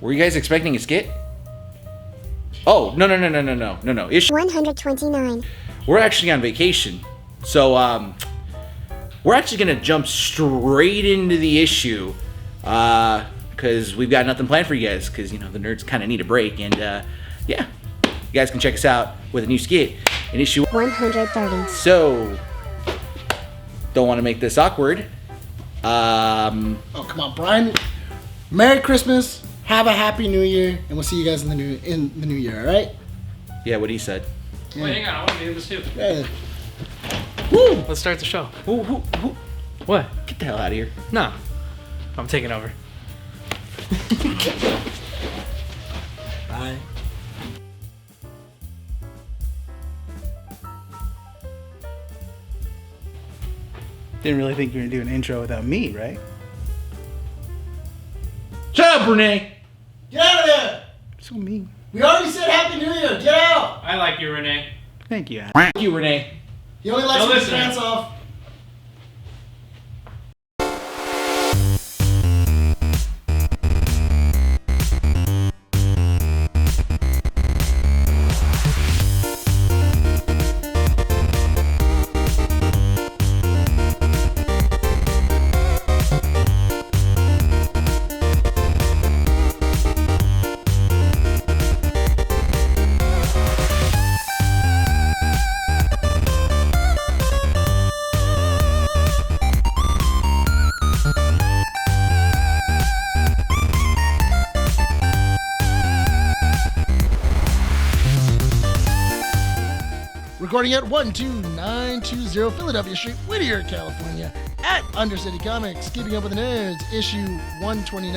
Were you guys expecting a skit? Oh, no. Issue 129. We're actually on vacation. So, we're actually going to jump straight into the issue. Because we've got nothing planned for you guys. Because, the nerds kind of need a break. And, yeah. You guys can check us out with a new skit in issue 130. So, don't want to make this awkward. Oh, come on, Bryan. Merry Christmas. Have a happy New Year, and we'll see you guys in the new year. All right? Yeah, what he said. Yeah. Wait, hang on. I want to do this too. Yeah. Woo! Let's start the show. Who? What? Get the hell out of here. No. I'm taking over. Bye. Didn't really think you were going to do an intro without me, right? Shut up, Rene. Get out of there! So mean. We already said Happy New Year. Get out! I like you, Rene. Thank you, Adam. Thank you, Rene. He only likes Don't with his listen. pants off. Recording at 12920 Philadelphia Street, Whittier, California, at Undercity Comics, Keeping Up with the Nerds, issue 129.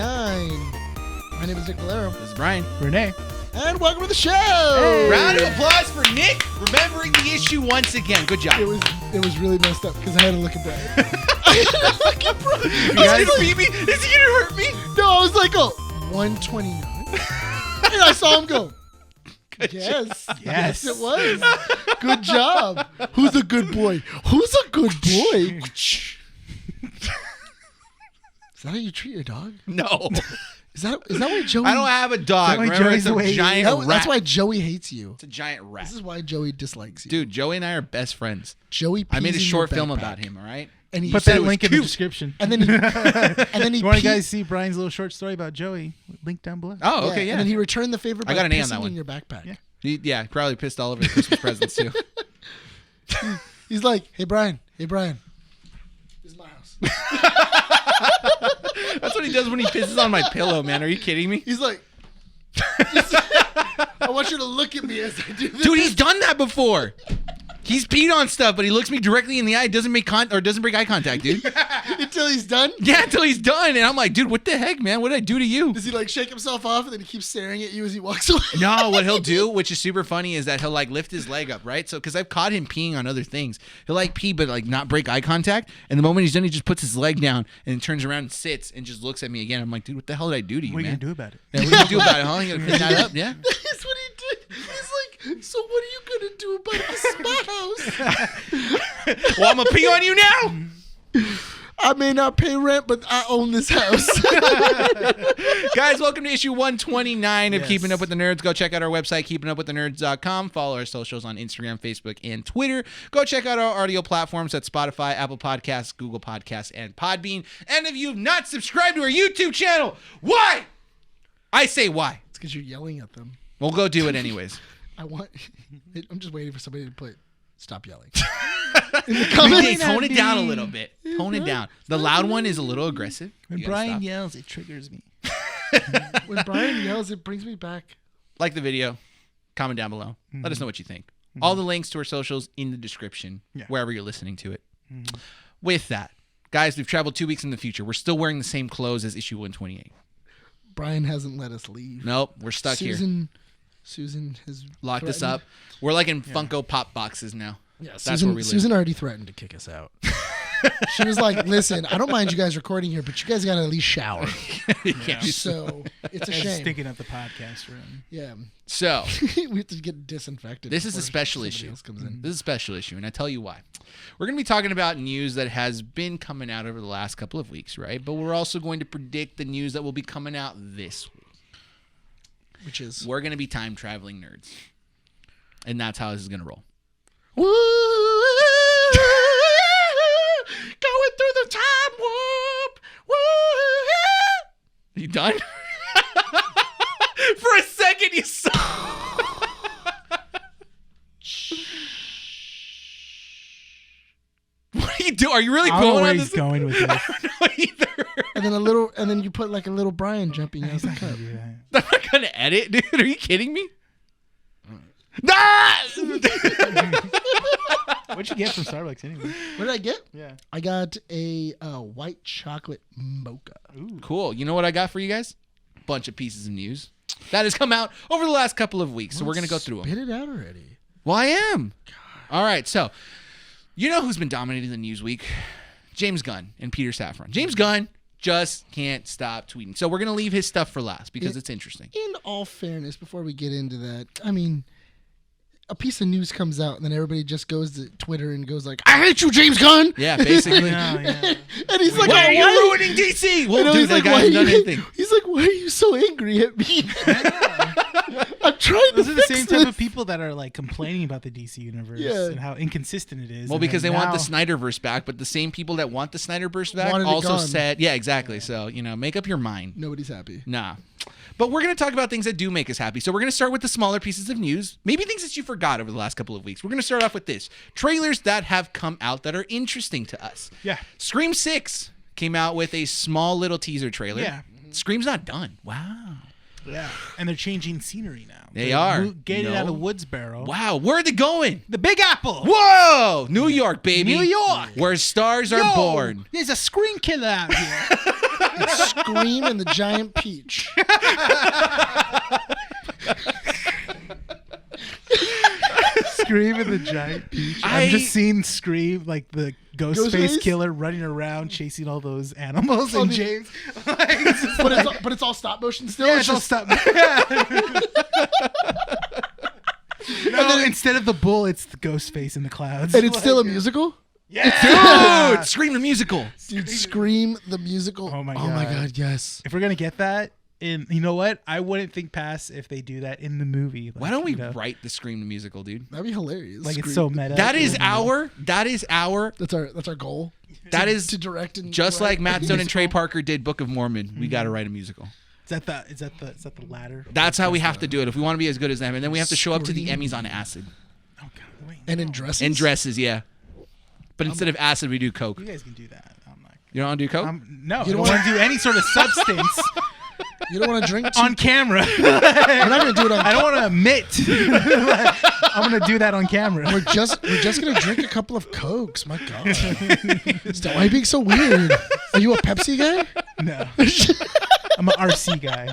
My name is Nick Valero, This is Bryan. Renee. and welcome to the show. Round of applause for Nick remembering the issue once again. Good job. It was really messed up because I had to look at Bryan. I had to look at Bryan. Is he gonna beat me? Is he gonna hurt me? No, I was like, 129. And I saw him go. Yes, it was. Good job. Who's a good boy? Who's a good boy? Is that how you treat your dog? No. Is that why Joey? I don't have a dog. why Remember, Joey's it's a away? giant rat. That's why Joey hates you. It's a giant rat. This is why Joey dislikes you. Dude, Joey and I are best friends. Joey. I made a pees in short your film backpack. about him, all right? And he Put said that it was link in the cute. description. And then he You want to pee- guys see Brian's little short story about Joey? Link down below. Oh, okay, yeah. And then he returned the favor by I got an A on pissing that one. in your backpack. Yeah. He probably pissed all over the Christmas presents, too. He's like, hey Bryan, this is my house. That's what he does when he pisses on my pillow, man. Are you kidding me? He's like, I want you to look at me as I do this. Dude, he's done that before. He's peed on stuff, but he looks me directly in the eye, doesn't break eye contact, dude. Until he's done. Yeah, until he's done. And I'm like, dude, what the heck, man? What did I do to you? Does he like shake himself off and then he keeps staring at you as he walks away? No, what he'll do, which is super funny, is that he'll like lift his leg up, right? So, because I've caught him peeing on other things. He'll like pee, but like not break eye contact. And the moment he's done, he just puts his leg down and turns around and sits and just looks at me again. I'm like, dude, what the hell did I do to you, What are you man? going to do about it? Yeah, what are you gonna do about it, huh? You gonna clean that up? Yeah. That's what he did. He's like, so what are you gonna do about the spa house? Well, I'm gonna pee on you now. I may not pay rent, but I own this house. Guys, welcome to issue 129 of Yes. Keeping Up with the Nerds. Go check out our website, keepingupwiththenerds.com. Follow our socials on Instagram, Facebook, and Twitter. Go check out our audio platforms at Spotify, Apple Podcasts, Google Podcasts, and Podbean. And if you've not subscribed to our YouTube channel, why? I say why. It's because you're yelling at them. We'll go do it anyways. I'm just waiting for somebody to put stop yelling. Renee, tone it down a little bit. Tone it down. The loud one is a little aggressive. When You gotta Brian stop. yells, it triggers me. When Bryan yells, it brings me back. Like the video, comment down below. Let us know what you think. All the links to our socials in the description, Yeah. wherever you're listening to it. With that, guys, we've traveled 2 weeks in the future. We're still wearing the same clothes as issue 128. Bryan hasn't let us leave. Nope, we're stuck here. Susan has Locked us threatened. up. We're like in Funko Pop boxes now. Yeah, That's where we live. Susan already threatened to kick us out. She was like, "Listen, I don't mind you guys recording here, but you guys got to at least shower." So it's a Guys shame. stinking up the podcast room. Yeah, So, we have to get disinfected. this is a before special somebody issue. else comes in. This is a special issue, and I tell you why. We're going to be talking about news that has been coming out over the last couple of weeks, right? But we're also going to predict the news that will be coming out this week. Which is We're going to be time traveling nerds. And that's how this is going to roll. woo, going through the time warp. Woo. Are you done? For a second, you saw. What are you doing? Are you really I don't know going where on he's this? going with I this. don't know either. And then you put like a little Bryan jumping out He's the not gonna cup. do that. I'm not going to edit, dude. Are you kidding me? Ah! What'd you get from Starbucks anyway? What did I get? Yeah. I got a white chocolate mocha. Ooh. Cool. You know what I got for you guys? Bunch of pieces of news that has come out over the last couple of weeks. So we're going to go through them. Spit it out already. Well, I am. All right. So, you know who's been dominating the news week? James Gunn and Peter Safran. James Gunn just can't stop tweeting. So we're going to leave his stuff for last because it's interesting. In all fairness, before we get into that, I mean, a piece of news comes out and then everybody just goes to Twitter and goes like, "I hate you, James Gunn." Yeah, basically. Yeah. And he's like, Why are you "Why?" ruining DC? Well, And I dude, was that like, guy "Why hasn't are done you-" anything. He's like, "Why are you so angry at me?" I'm trying Those to are the fix same this. type of people that are like complaining about the DC universe Yeah. and how inconsistent it is. Well, and because they then want the now- Snyderverse back, but the same people that want the Snyderverse back Wanted it also gone. said, yeah, exactly. So, make up your mind. Nobody's happy. Nah. But we're going to talk about things that do make us happy. So we're going to start with the smaller pieces of news, maybe things that you forgot over the last couple of weeks. We're going to start off with this. Trailers that have come out that are interesting to us. Yeah. Scream 6 came out with a small little teaser trailer. Yeah. Scream's not done. Wow. Yeah. And they're changing scenery now. They are. Getting out No. of Woodsboro. Wow. Where are they going? The Big Apple. Whoa! New York, baby. New York. Where stars are Yo, born. There's a screen killer out here. Scream and the giant peach. Scream and the giant peach. I- I'm just seeing Scream, like the Ghostface Ghostface? killer running around chasing all those animals. Oh, And the- James, like, it's just like- but it's all stop motion still. yeah, It's it's all just- stuff. No, instead of the bull, it's the Ghostface in the clouds. and it's still a musical. Yeah. Dude, Scream the musical. Dude, Scream the musical. Oh my Oh my God. god, yes. If we're gonna get that, in you know what, I wouldn't think past if they do that in the movie. Like, Why don't we you know, write the Scream the musical, dude? That'd be hilarious. like it's Scream. so meta. That is our That's our goal. that is To direct and just write like a Matt Stone and musical. Trey Parker did Book of Mormon. We got to write a musical. Is that the ladder? That's how we have to do it if we want to be as good as them, and then we have to show up to the Scream. Emmys on acid Oh god, wait. And in dresses. and dresses, yeah. But instead of acid, we do coke. You guys can do that. I'm not. You don't want to do coke? No, I You don't don't want to do any sort of substance You don't want to drink too. on camera. We're not gonna do it on. I don't want to admit. I'm gonna do that on camera. We're just gonna drink a couple of cokes. My God. Stop. Why are you being so weird? Are you a Pepsi guy? No, I'm an RC guy.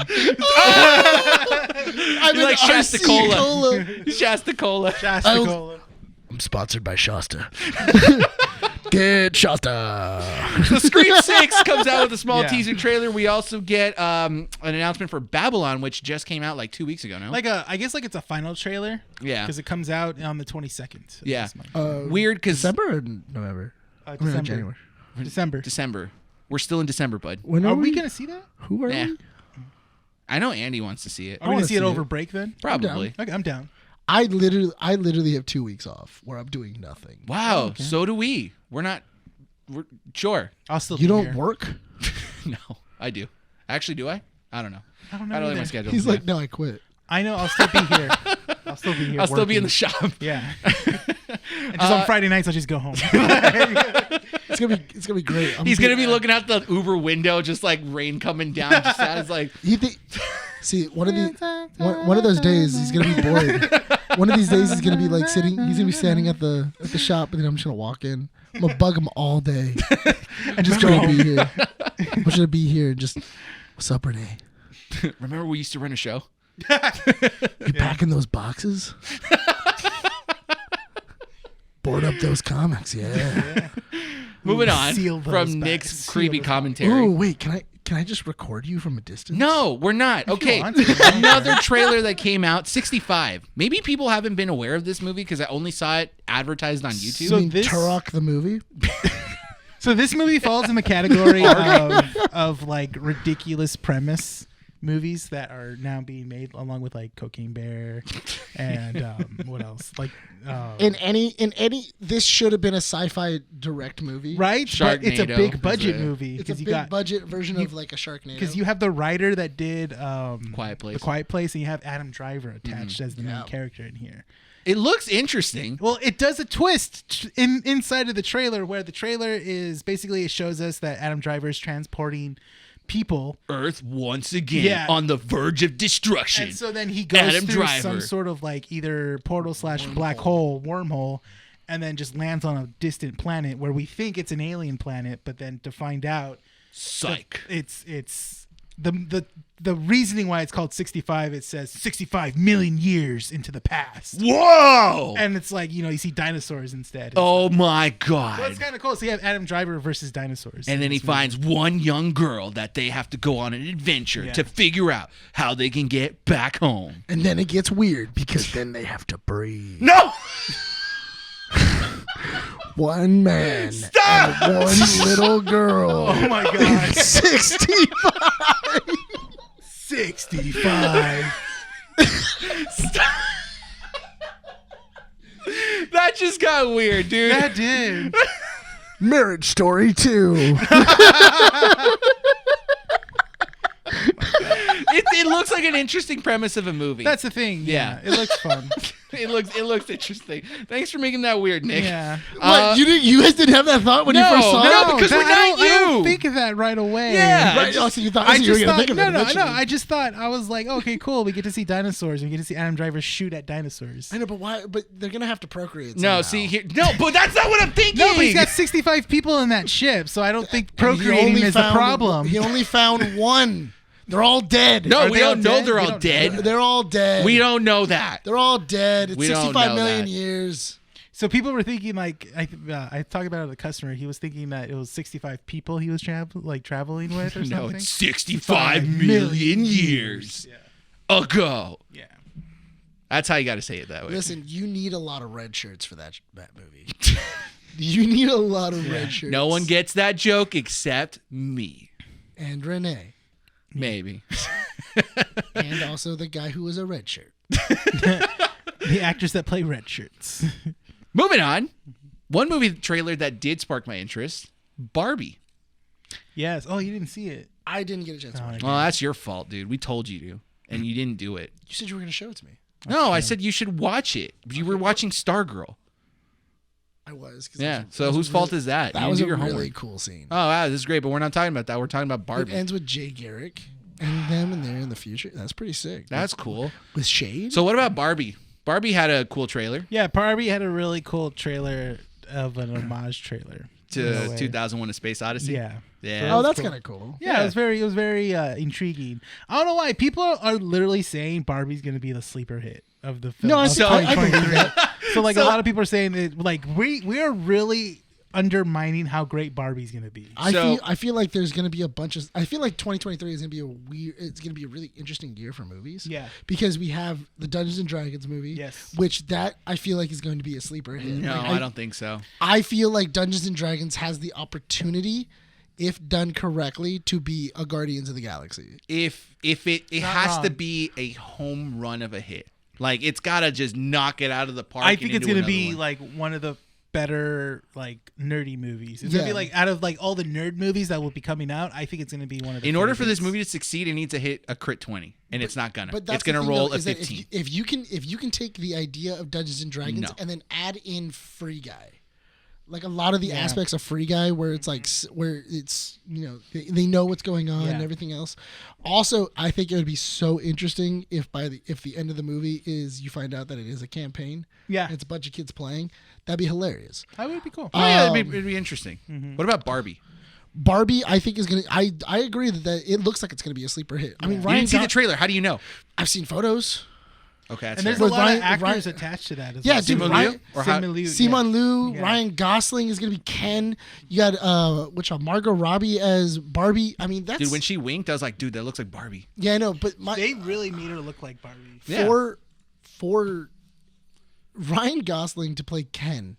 I'm You like an Shasta RC Cola. Shasta Cola. Shasta Cola. I'm sponsored by Shasta. Get Shasta. So Scream 6 comes out with a small Yeah. teaser trailer. We also get an announcement for Babylon, which just came out like 2 weeks ago now. I guess it's a final trailer. Yeah. Because it comes out on the 22nd. of Yeah. this month. Weird because December or November? December. January. December. December. We're still in December, bud. When Are we gonna see that? Who are Nah. we? I know Andy wants to see it. Are we wanna gonna see it see over it. break then? Probably. Okay, I'm down. I literally have 2 weeks off where I'm doing nothing. Wow. So do we. We're sure. I'll still. You be don't here. work? No, I do. Actually, do I? I don't know. I don't know. I don't know either. my schedule. He's Yeah. like, no, I quit. I know. I'll still be here. I'll still be here. I'll still be in the working. shop. Yeah. And just on Friday nights, I'll just go home. It's gonna be great. He's gonna be looking out the Uber window, just like rain coming down. Just sad. It's like, See, one of those days he's gonna be bored. One of these days he's gonna be like sitting. He's gonna be standing at the shop, and then I'm just gonna walk in. I'm gonna bug him all day. and just I'm go just gonna home. be here. I'm just gonna be here and just. What's up, Rene? remember we used to run a show? You packing those boxes? Board up those comics, yeah. Moving on Seal those from back. Nick's Seal creepy those commentary. Ooh, wait, can I just record you from a distance? No, we're not. Okay, want to. another trailer that came out, 65. Maybe people haven't been aware of this movie because I only saw it advertised on YouTube. You So mean this- Turok the movie? So this movie falls in the category of like ridiculous premise movies that are now being made, along with like Cocaine Bear and what else? Like In any, this should have been a sci-fi direct movie, right? But it's a Sharknado big budget is a- movie It's a because you big got budget version of like a Sharknado. because you have the writer that did Quiet Place. The Quiet Place, and you have Adam Driver attached as the main Yeah. character in here. It looks interesting. Well, it does a twist inside of the trailer where the trailer is basically it shows us that Adam Driver is transporting people. Earth once again Yeah. on the verge of destruction. And so then he goes Adam through Driver. some sort of like either portal / black hole, wormhole, and then just lands on a distant planet where we think it's an alien planet, but then to find out Psych. it's the reasoning why it's called 65, it says 65 million years into the past. Whoa! And it's like, you see dinosaurs instead. Oh my So god. it's kind of cool. So you have Adam Driver versus dinosaurs. And then he finds one young girl that they have to go on an adventure Yeah. to figure out how they can get back home. and then it gets weird because then they have to breathe. No! One man Stop! and one little girl. Oh my god. 65. 65. That just got weird, dude. That did. Marriage Story 2. It looks like an interesting premise of a movie. That's the thing. Yeah. It looks fun. it looks interesting. Thanks for making that weird, Nick. Yeah. What, you guys didn't have that thought when you no, first saw no, it? because we're I not don't you. think of that right away. Yeah. Right, oh, so you thought I you were just going to thought, think of it no. eventually. I just thought, I was like, okay, cool. We get to see dinosaurs. We get to see Adam Driver shoot at dinosaurs. I know, but why? But they're going to have to procreate No, somehow. see here. No, but that's not what I'm thinking. No, but he's got 65 people in that ship, so I don't think And he procreating only is the found- problem. He only found one. They're all dead. No, Are we they all don't know dead? they're We all don't- dead. They're all dead. We don't know that. They're all dead. It's We don't 65 know million that. years. So people were thinking, like, I talked about it with a customer. He was thinking that it was 65 people he was traveling with or something. No, it's 65 million years ago. Yeah. That's how you got to say it that way. Listen, you need a lot of red shirts for that movie. You need a lot of red shirts. No one gets that joke except me. And Rene. Maybe. And also the guy who was a red shirt. The actors that play red shirts. Moving on. One movie trailer that did spark my interest, Barbie. Yes. Oh, you didn't see it. I didn't get a chance to watch it. Well, that's your fault, dude. We told you to, and you didn't do it. You said you were going to show it to me. No, I said you should watch it. You were watching Stargirl. I was. Yeah. So whose fault is that? That You was a didn't do your really homework. cool scene. Oh, wow, this is great, but we're not talking about that. We're talking about It Barbie. ends with Jay Garrick and them, and they're in the future. That's pretty sick. That's cool. With shade. So what about Barbie? Barbie had a cool trailer Yeah, Barbie had a really cool trailer of an homage trailer in a to way. 2001: A Space Odyssey. Yeah. Yeah. Oh, that's cool. kind of cool. Yeah, it was very intriguing. I don't know why people are literally saying Barbie's gonna be the sleeper hit of the film. No, I of see- I believe 2023. that. So like a lot of people are saying that like we are really undermining how great Barbie's gonna be. I feel like there's going to be a bunch of. I feel like 2023 is going to be a weird. It's going to be a really interesting year for movies. Yeah. Because we have the Dungeons and Dragons movie. Yes. Which that I feel like is going to be a sleeper hit. No, Like, I don't think so. I feel like Dungeons and Dragons has the opportunity, if done correctly, to be a Guardians of the Galaxy. If it Not has to wrong. be a home run of a hit. Like it's got to just knock it out of the park. I and think it's into gonna be another one. like one of the better like nerdy movies. It's Yeah. gonna be like out of like all the nerd movies that will be coming out. I think it's gonna be one of the. In order for this favorites. movie to succeed, it needs to hit a crit 20, and it's not gonna. But that's It's gonna the thing, roll though, a is that 15. if you can take the idea of Dungeons and Dragons No. and then add in Free Guy, like a lot of the Yeah. aspects of Free Guy, where it's like where it's they know what's going on and Yeah. everything else. Also, I think it would be so interesting if if the end of the movie is you find out that it is a campaign. Yeah. It's a bunch of kids playing. That'd be hilarious. That would be cool. Oh yeah, Um, it'd be interesting. What about Barbie? Barbie, I think is gonna. I agree that it looks like it's gonna be a sleeper hit. I mean, You Ryan didn't see the Gos- trailer. How do you know? I've seen photos. Okay, that's And there's fair. a With lot Ryan- of actors Ryan- attached to that as Yeah, well. dude, Simu Ryan- Liu? Or how- Simu Liu, Simon Liu, Yeah. Ryan Gosling is gonna be Ken. You got Margot Robbie as Barbie. I mean, that's Dude, when she winked, I was like, dude, that looks like Barbie. yeah, I know, but They really made her look like Barbie. Yeah. for Ryan Gosling to play Ken.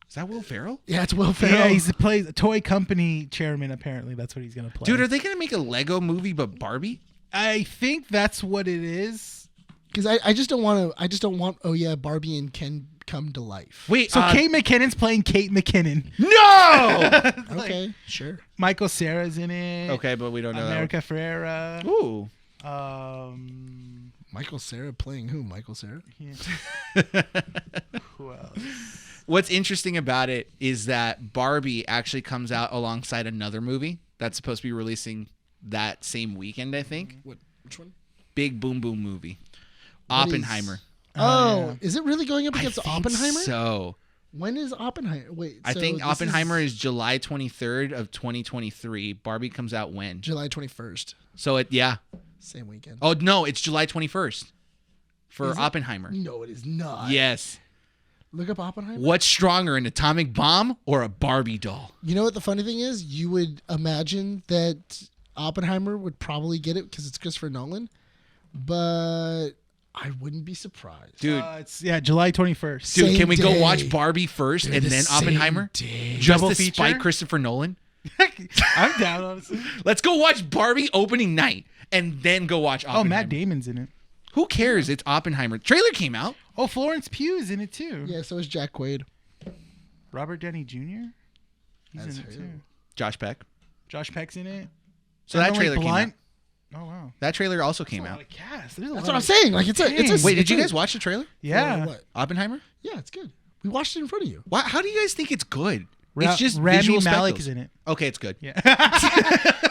Is that Will Ferrell? Yeah, it's Will Ferrell. Yeah, he plays a toy company chairman. Apparently, that's what he's gonna play. Dude, are they gonna make a Lego movie but Barbie? I think that's what it is. Because I just don't want to. I just don't want. Oh yeah, Barbie and Ken come to life. Wait, So Kate McKinnon's playing Kate McKinnon. no. Okay, sure. Michael Cera's in it. Okay, but we don't know America Ferrera. that. Ooh. Michael Cera playing who? Michael Cera? Who else? What's interesting about it is that Barbie actually comes out alongside another movie that's supposed to be releasing that same weekend, I think. Which one? Big Boom Boom movie. What Oppenheimer. Oh, is it really going up I against think Oppenheimer? So When is Oppenheimer? Wait, I so think this Oppenheimer is July 23rd of 2023. Barbie comes out when? July 21st, So yeah. same weekend. Oh no, it's July 21st for Is it? Oppenheimer. No, it is not. Yes. Look up Oppenheimer. What's stronger, an atomic bomb or a Barbie doll? You know what the funny thing is? You would imagine that Oppenheimer would probably get it because it's Christopher Nolan, but I wouldn't be surprised. Dude, It's July 21st. dude, Same can we go day. watch Barbie first They're and the then same Oppenheimer? day. Just Double to spite feature? Christopher Nolan? I'm down, honestly. Let's go watch Barbie opening night and then go watch Oppenheimer. Oh, Matt Damon's in it. Who cares? It's Oppenheimer. Trailer came out. Oh, Florence Pugh's in it too. Yeah, so is Jack Quaid. Robert Downey Jr. He's That's in it who? too. Josh Peck. Josh Peck's in it. So that Emily trailer came out. Blunt. Oh wow. That trailer also That's came a lot out. of cast. There's a That's lot what I'm of- saying. Like it's a. Dang. Wait, did it's you a- guys watch the trailer? Yeah. What? Oppenheimer? Yeah, it's good. We watched it in front of you. Why, how do you guys think it's good? Ra- It's just Rami visual Malek spectacles. is in it. Okay, it's good. Yeah.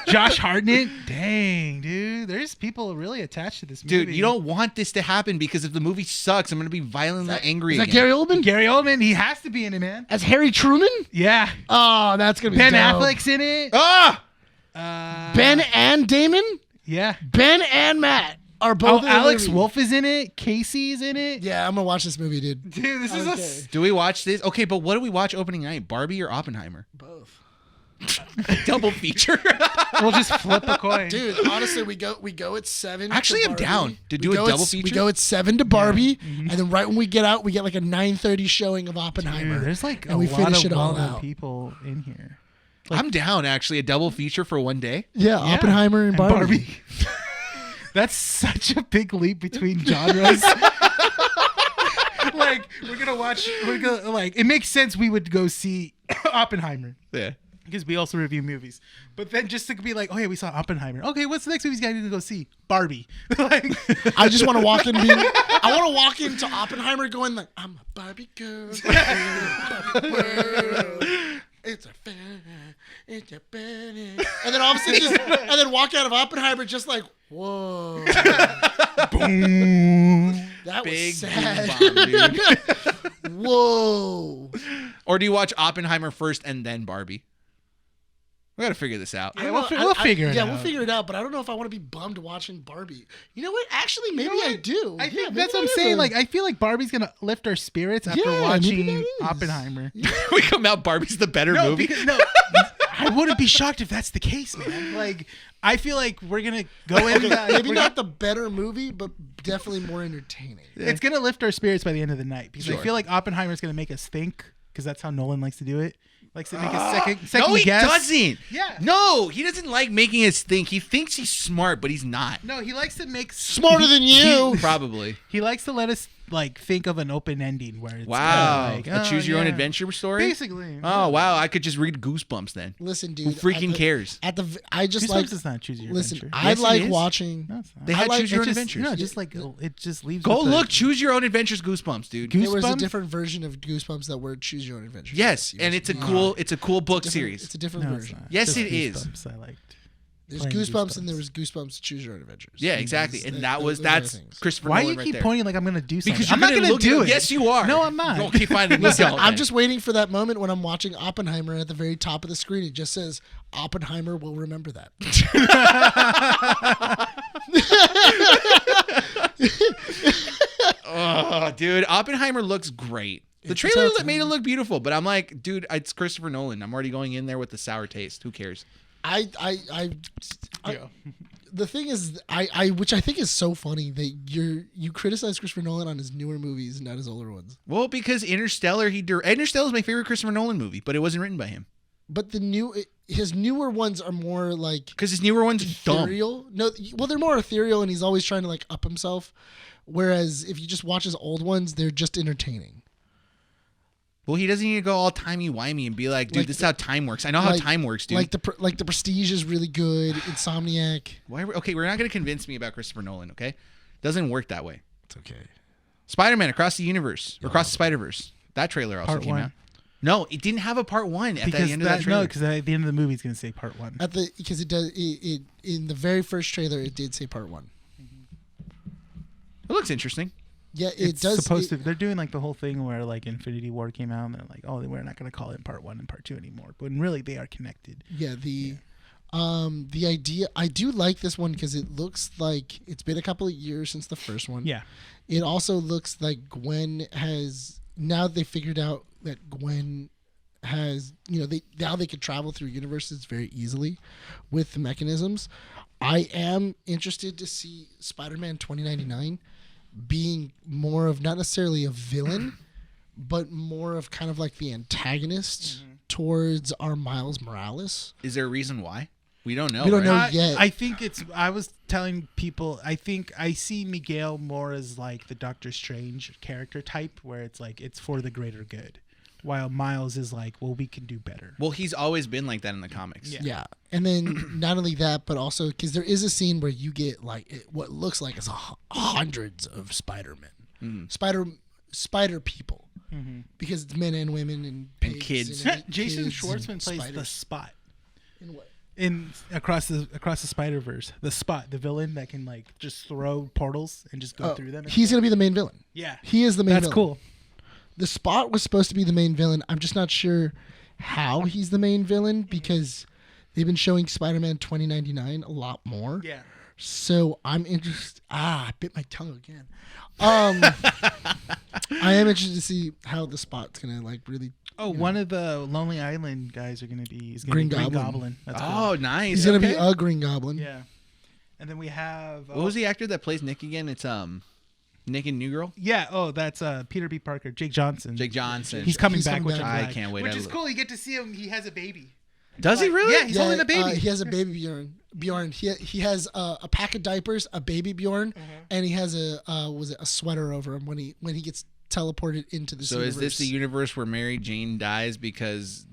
Josh Hartnett. Dang, dude. There's people really attached to this movie. Dude, you don't want this to happen because if the movie sucks, I'm going to be violently angry Is that again. Gary Oldman? Gary Oldman, he has to be in it, man. As Harry Truman? Yeah. Oh, that's gonna be Ben dope. Affleck's in it. Ah! Ben and Damon? Yeah. Ben and Matt are Oh, both in the Alex movie. Wolff is in it. Casey's in it. Yeah, I'm gonna watch this movie, dude. Dude, this is Okay. Do we watch this? Okay, but what do we watch opening night? Barbie or Oppenheimer? Both. Double feature. We'll just flip a coin. Dude, honestly, we go at 7. Actually, to I'm Barbie. down to do We a go at- double We feature. go at 7 to Barbie, Mm-hmm. and then right when we get out, we get like a 9:30 showing of Oppenheimer. Dude, there's like and a we lot finish of it all well-known out. people in here. I'm down, actually. A double feature for one day. Yeah, Oppenheimer and Barbie. That's such a big leap between genres. Like we're gonna like it makes sense we would go see Oppenheimer Yeah. because we also review movies. But then just to be like, oh yeah, we saw Oppenheimer. Okay, what's the next movie you guys need to go see? Barbie. Like I just want to walk in. I want to walk into Oppenheimer going like, I'm a Barbie girl. It's a fan. It's a fan. And then all of a sudden, and then walk out of Oppenheimer just like, whoa. boom. That Big was sad. boom bomb, dude. Whoa. Or do you watch Oppenheimer first and then Barbie? We got to figure this out. Yeah, I we'll don't know. we'll figure it Yeah, out. we'll figure it out. But I don't know if I want to be bummed watching Barbie. You know what? Actually, maybe I do. I Yeah, think maybe that's what I'm that is saying. a- Like, I feel like Barbie's gonna lift our spirits after Yeah, maybe watching that is. Oppenheimer. We come out, Barbie's the better No, movie. because no, I wouldn't be shocked if that's the case, man. Like, I feel like we're gonna go in. maybe we're not the better movie, but definitely more entertaining. It's gonna lift our spirits by the end of the night because I Sure. feel like Oppenheimer's gonna make us think because that's how Nolan likes to do it. Likes to make us second No, he guess. doesn't. Yeah. No, he doesn't like making us think. He thinks he's smart, but he's not. No, he likes to make Smarter than you. Probably. He likes to let us like think of an open ending where it's Wow. kinda like, A choose your own yeah. adventure story? Basically. Oh, wow. I could just read Goosebumps then. Listen, Who dude. freaking cares? I just Goosebumps like. does not choose your Listen, adventure. I Yes, it like is. watching. No, it's not. They I had like- choose your it own just- adventures. No, just like it just leaves. Go with the- look. Choose your own adventures Goosebumps, dude. Goose- There was a Goosebumps? different version of Goosebumps that were choose your own adventure. Yes, and it's a cool book Different- series. It's a different No, it's version. not. Yes, Just it is. Goosebumps I liked. There's Playing Goosebumps, and Goosebumps. there was Goosebumps Choose Your Own Adventures. Yeah, exactly. And Those are that's things. Christopher Why do Nolan you right keep there. pointing like I'm gonna do something? Because I'm you're not gonna look do at it. Yes, you are. No, I'm not. Okay, fine. then Listen, no, I'm then. just waiting for that moment when I'm watching Oppenheimer, and at the very top of the screen, it just says Oppenheimer will remember that. Oh, dude, Oppenheimer looks great. The It's trailer awesome. made it look beautiful, but I'm like, dude, it's Christopher Nolan. I'm already going in there with the sour taste. Who cares? I the thing is, which I think is so funny that you criticize Christopher Nolan on his newer movies, not his older ones. Well, because Interstellar is my favorite Christopher Nolan movie, but it wasn't written by him. but his newer ones are more like Because his newer one's dumb. ethereal. No, well, they're more ethereal, and he's always trying to like up himself. Whereas if you just watch his old ones, they're just entertaining. Well, he doesn't need to go all timey-wimey and be like, dude, this is how time works. I know how time works, dude. Like the Prestige is really good. Insomniac. Okay, we're not going to convince me about Christopher Nolan, okay? Doesn't work that way. It's okay. Spider-Man Across the Universe. Or Across the Spider-Verse. That trailer also Part came 1. out. No, it didn't have a part 1 at the end of that trailer. No, because at the end of the movie, it's going to say part 1. Because it does. It in the very first trailer, it did say part 1. It looks interesting. Yeah, It's supposed to. They're doing like the whole thing where like Infinity War came out, and they're like, oh, we're not going to call it part 1 and part 2 anymore. But really, they are connected. Yeah, the idea. I do like this one because it looks like it's been a couple of years since the first one. Yeah. It also looks like Gwen has now they figured out that Gwen has they could travel through universes very easily with the mechanisms. I am interested to see Spider-Man 2099 being more of not necessarily a villain, but more of kind of like the antagonist towards our Miles Morales. Is there a reason why? We don't know. We don't right? know yet. I think I was telling people, I think I see Miguel more as like the Doctor Strange character type, where it's like it's for the greater good, while Miles is like, well, we can do better. Well, he's always been like that in the comics. Yeah. And then not only that, but also because there is a scene where you get like what looks like it's hundreds of Spider-Men, spider people, because it's men and women and pigs kids. Jason kids Schwartzman and plays the spiders. Spot In what? in across the Spider-Verse. The Spot, the villain that can like just throw portals and just go through them. He's gonna be the main villain. Yeah, He is the main that's villain. cool. The Spot was supposed to be the main villain. I'm just not sure how he's the main villain because they've been showing Spider-Man 2099 a lot more. Yeah. So I'm interested. I bit my tongue again. I am interested to see how the Spot's gonna like really. Oh, one of the Lonely Island guys are gonna be Green be Green Goblin. Goblin. That's cool. Oh, nice. He's gonna be Okay. a Green Goblin. Yeah. And then we have What was the actor that plays Nick again? It's Nick and New Girl. Yeah. Oh, that's Peter B. Parker, Jake Johnson. Jake Johnson. He's coming He's back, coming which back. I'm I glad. can't wait. Which is cool. You get to see him. He has a baby. Does he really? Yeah, he's holding a baby. He has a baby Bjorn. He has a pack of diapers, a baby Bjorn, and he has a sweater over him when he gets teleported into the. So universe. is this the universe where Mary Jane dies because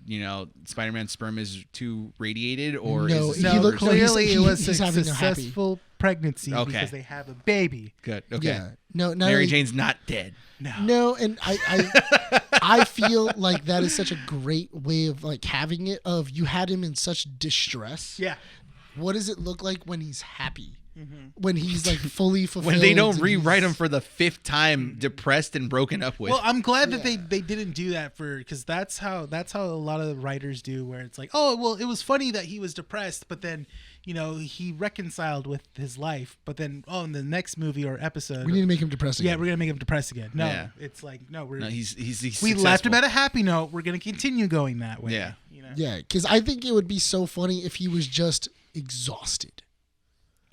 Spider-Man's sperm is too radiated, or No, is this he No, the looked- universe- clearly he's- it was he's a having a happy- successful pregnancy Okay. because they have a baby. good? Okay. Yeah. No, not Mary only- Jane's not dead. No, and I feel like that is such a great way of like having it. Of you had him in such distress. Yeah. What does it look like when he's happy? When he's like fully fulfilled. When they don't and rewrite he's- him for the 5th time, depressed and broken up with. Well, I'm glad that they didn't do that because that's how a lot of the writers do, where it's like, oh, well, it was funny that he was depressed, but then he reconciled with his life, but then in the next movie or episode, We need to make him depressed. yeah, again. we're gonna make him depressed again. No, Yeah. it's like no, no, he's we left him successful. at a happy note. We're gonna continue going that way. Yeah. Yeah, because I think it would be so funny if he was just exhausted.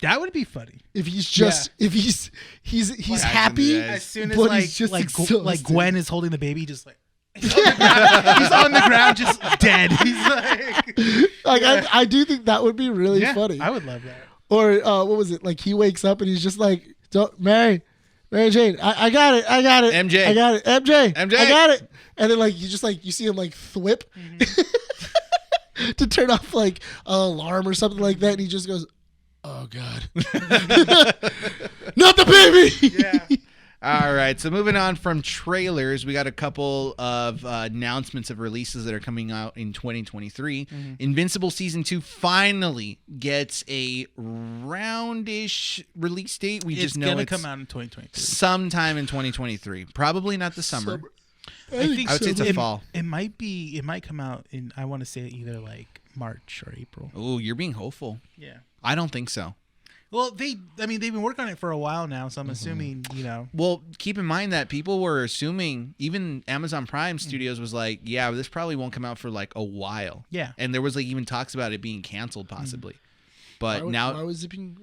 That would be funny. If he's just if he's happy. Yeah. As soon as But like he's just like exhausted. Gwen is holding the baby, just like he's on the ground, just dead. He's like, I do think that would be really yeah, funny. I would love that. Or what was it? Like he wakes up and he's just like, Mary Jane, I got it. MJ. I got it. MJ. MJ. I got it. And then like you see him like thwip to turn off like an alarm or something like that, and he just goes, "Oh God, not the baby." Yeah. All right, so moving on from trailers, we got a couple of announcements of releases that are coming out in 2023. Invincible Season 2 finally gets a roundish release date. We just know gonna it's come out in 2023. sometime in 2023. Probably not the summer. I think I would say it's a fall. It might come out in, I want to say either like March or April. Oh, you're being hopeful. Yeah. I don't think so. Well, they've been working on it for a while now, so I'm assuming, Well, keep in mind that people were assuming, even Amazon Prime Studios was like, yeah, this probably won't come out for like a while. Yeah. And there was like even talks about it being canceled possibly. But now why was it being?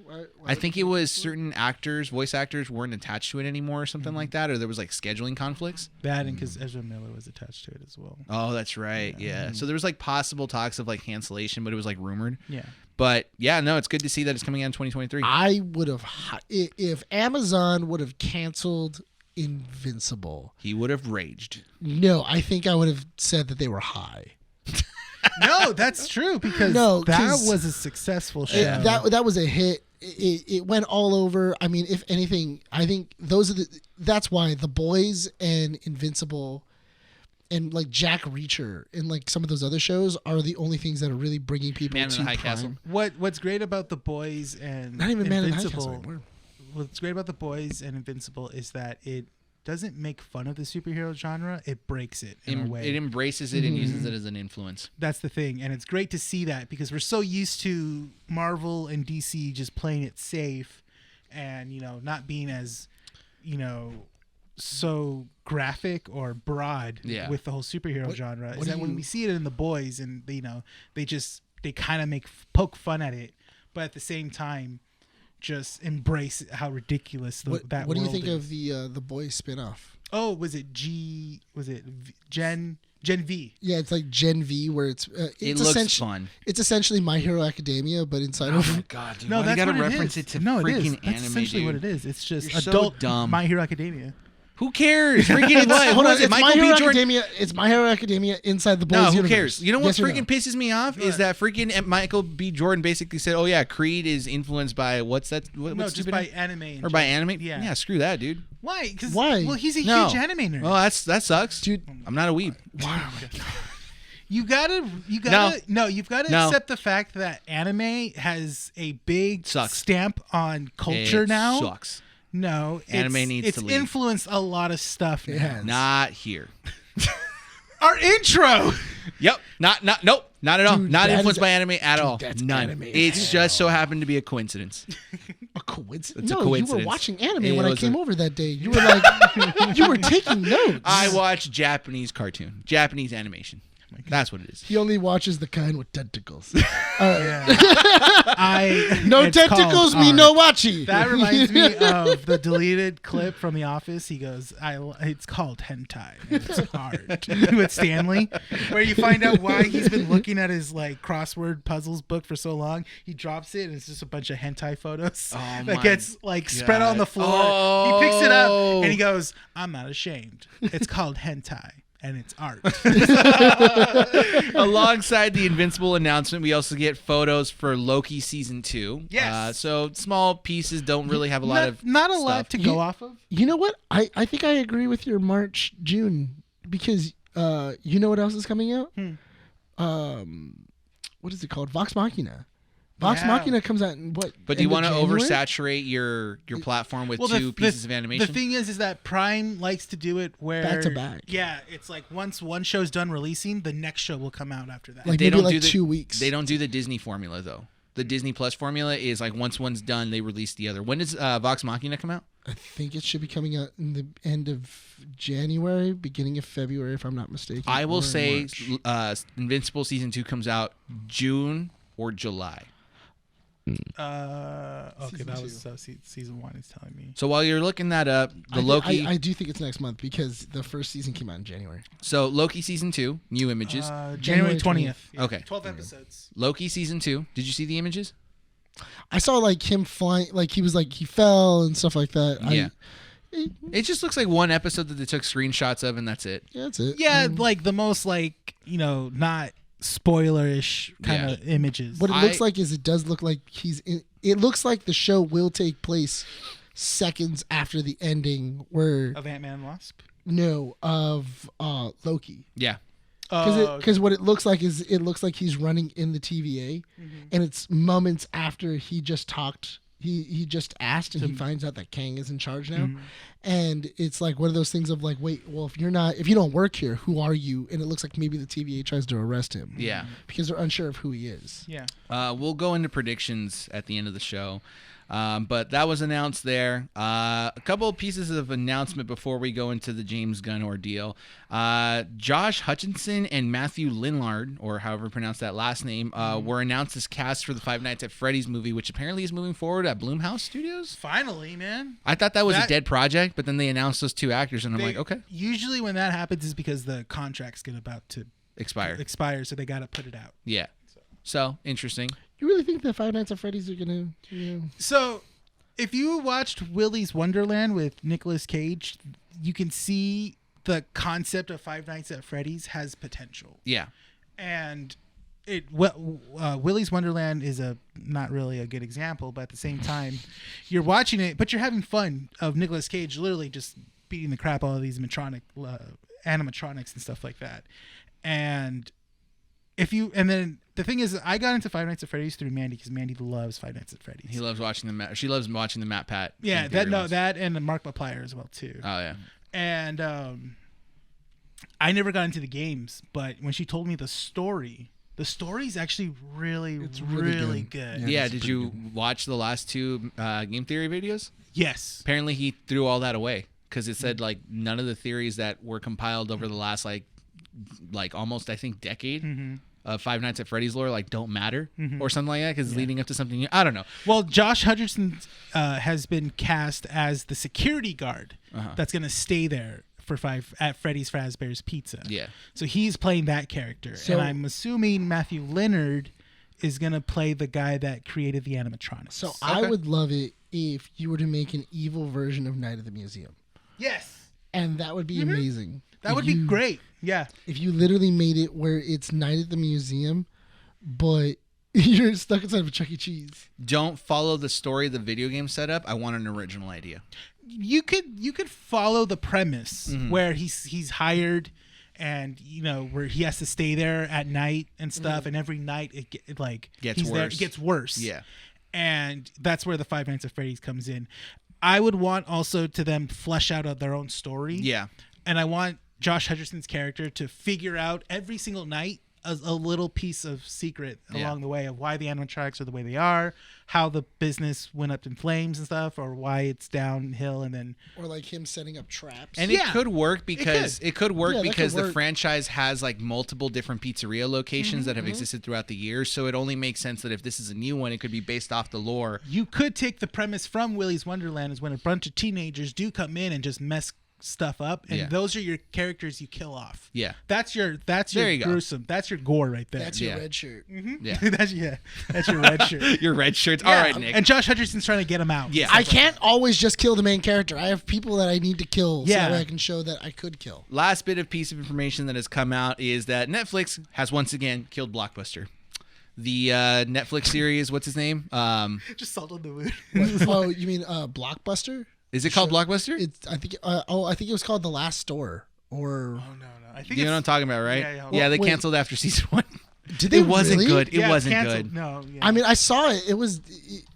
I think it was certain actors, voice actors, weren't attached to it anymore, or something like that, or there was like scheduling conflicts. That and because Ezra Miller was attached to it as well. Oh, that's right. Yeah. So there was like possible talks of like cancellation, but it was like rumored. Yeah. But yeah, no, it's good to see that it's coming out in 2023. I would have if Amazon would have canceled Invincible. He would have raged. No, I think I would have said that they were high. No, that's true because No, that 'cause was a successful show. That was a hit. It went all over. I mean, if anything, I think that's why The Boys and Invincible and like Jack Reacher and like some of those other shows are the only things that are really bringing people Man in to the High Prime. Castle. What's great about The Boys and Not even Man in the High Invincible, Castle anymore. what's great about The Boys and Invincible is that it doesn't make fun of the superhero genre. It breaks it in a way. It embraces it and uses it as an influence. That's the thing, and it's great to see that because we're so used to Marvel and DC just playing it safe, and not being as, so graphic or broad with the whole superhero genre. Is that when we see it in The Boys, and they kind of poke fun at it, but at the same time, just embrace how ridiculous that What world do you think is. of the Boys spinoff? Oh, was it Gen V? Yeah, it's like Gen V, where it's It looks fun. It's essentially My Hero Academia, but inside of God, dude. No, why that's you gotta what reference it is. it to No, it is. freaking That's anime, essentially dude. what it is. It's just You're so adult dumb. My Hero Academia. Who cares? Freaking what? Hold on, Was it it's My Michael Hero B. Jordan? Academia. It's My Hero Academia inside the Boys No, who universe. cares? You know what Yes or freaking no? pisses me off is that freaking Michael B. Jordan basically said, "Oh yeah, Creed is influenced by what's that? What's Just stupid by name? anime. in or by general. anime? Yeah. Yeah, screw that, dude. Why? Why? Well, he's a No. huge anime nerd. Well, that sucks, Dude. I'm not a weeb. You've got to accept the fact that anime has a big Sucks. stamp on culture It now. sucks. No, Anime needs it's to leave. influenced a lot of stuff. It now. has. Not here. Our intro. Yep. Nope. Not at all. Dude, Not that influenced is- by anime at all. that's None. anime as It's just so happened to be a coincidence. A coincidence? It's a No, you were coincidence. watching anime It when I was came a- over that day. You were like, you were taking notes. I watch Japanese cartoon, Japanese animation. That's what it is. He only watches the kind with tentacles. No No tentacles, me no watchy. That reminds me of the deleted clip from The Office. He goes, it's called hentai. And it's hard. With Stanley, where you find out why he's been looking at his like crossword puzzles book for so long. He drops it and it's just a bunch of hentai photos my that gets like spread on the floor. He picks it up and he goes, I'm not ashamed. It's called hentai. And it's art. Alongside the Invincible announcement, we also get photos for Loki season 2. Yes. So small pieces don't really have a lot of not a stuff. lot to go off of. You know what? I think I agree with your March, June, because you know what else is coming out? What is it called? Vox Machina. Vox Yeah. Machina comes out in what? But do you end of want to January? oversaturate your platform with two pieces of animation? The thing is that Prime likes to do it where Back to back. Yeah, it's like once one show's done releasing, the next show will come out after that. Like They maybe don't like do the- 2 weeks. They don't do the Disney formula though. The Disney Plus formula is like once one's done, they release the other. When does Vox Machina come out? I think it should be coming out in the end of January, beginning of February, if I'm not mistaken. I will or say March. Invincible season 2 comes out June or July. Okay, Season that two. was season 1 is telling me. So while you're looking that up, Loki. I do think it's next month because the first season came out in January. So Loki season 2, new images. January 20th. 20th. Yeah, Okay. 12 episodes. Loki season 2. Did you see the images? I saw like him flying, like he was like he fell and stuff like that. Yeah. It just looks like one episode that they took screenshots of, and that's it. Yeah, that's it. Yeah, like the most like, not spoilerish kind of images. What it looks like is it does look like it looks like the show will take place seconds after the ending where of Ant-Man and Wasp? of Loki. Yeah. Because what it looks like is it looks like he's running in the TVA, and it's moments after he just talked. He just asked, and he finds out that Kang is in charge now, And it's like one of those things of like, wait, well, if you don't work here, who are you? And it looks like maybe the TVA tries to arrest him. Yeah. Because they're unsure of who he is. Yeah. We'll go into predictions at the end of the show. But that was announced there. A couple of pieces of announcement before we go into the James Gunn ordeal. Josh Hutcherson and Matthew Lillard, or however you pronounce that last name, were announced as cast for the Five Nights at Freddy's movie, which apparently is moving forward at Blumhouse Studios. Finally, man. I thought that was a dead project, but then they announced those two actors, and I'm like, okay. Usually when that happens is because the contract's about to Expire, so they got to put it out. Yeah. So interesting. You really think that Five Nights at Freddy's are going to... So, if you watched Willy's Wonderland with Nicolas Cage, you can see the concept of Five Nights at Freddy's has potential. Yeah. And Willy's Wonderland is not really a good example, but at the same time, you're watching it, but you're having fun of Nicolas Cage literally just beating the crap out of these animatronics and stuff like that. And then the thing is, I got into Five Nights at Freddy's through Mandy because Mandy loves Five Nights at Freddy's. He loves watching she loves watching the Matt Pat. Yeah, that and Mark McPlyer as well too. Oh yeah. And I never got into the games, but when she told me the story's actually really good. Yeah. Did you watch the last two game theory videos? Yes. Apparently, he threw all that away because it said like none of the theories that were compiled over the last like almost I think decade of Five Nights at Freddy's lore don't matter or something like that because it's leading up to something new. I don't know. Well, Josh Hutcherson has been cast as the security guard that's going to stay there at Freddy's Fazbear's Pizza. Yeah. So he's playing that character, and I'm assuming Matthew Lillard is going to play the guy that created the animatronics. So I would love it if you were to make an evil version of Night at the Museum. Yes. And that would be amazing. That would be great. Yeah. If you literally made it where it's Night at the Museum, but you're stuck inside of a Chuck E. Cheese. Don't follow the story of the video game setup. I want an original idea. You could follow the premise where he's hired, and where he has to stay there at night and stuff, and every night it gets worse. Yeah. And that's where the Five Nights at Freddy's comes in. I would want also to them flesh out their own story. Yeah. And I want Josh Hutcherson's character to figure out every single night a little piece of secret along the way of why the animatronics are the way they are, how the business went up in flames and stuff, or why it's downhill, and then or like him setting up traps. And it could work because the work. franchise has multiple different pizzeria locations that have existed throughout the years. So it only makes sense that if this is a new one, it could be based off the lore. You could take the premise from Willy's Wonderland is when a bunch of teenagers do come in and just mess stuff up, and those are your characters you kill off. Yeah, that's your gruesome. That's your gore right there. That's your red shirt. Yeah, that's your red shirt. Your red shirts. All right, Nick. And Josh Hutcherson's trying to get him out. Yeah, I can't always just kill the main character. I have people that I need to kill, so that way I can show that I could kill. Last piece of information that has come out is that Netflix has once again killed Blockbuster. The Netflix series, what's his name? Just salt on the wound. Oh, you mean Blockbuster? Is it called Blockbuster? I think it was called The Last Store. Or no. I think you know what I'm talking about, right? Yeah. They canceled after season 1. Did they? It wasn't really? good. It wasn't good. No. Yeah. I mean, I saw it. It was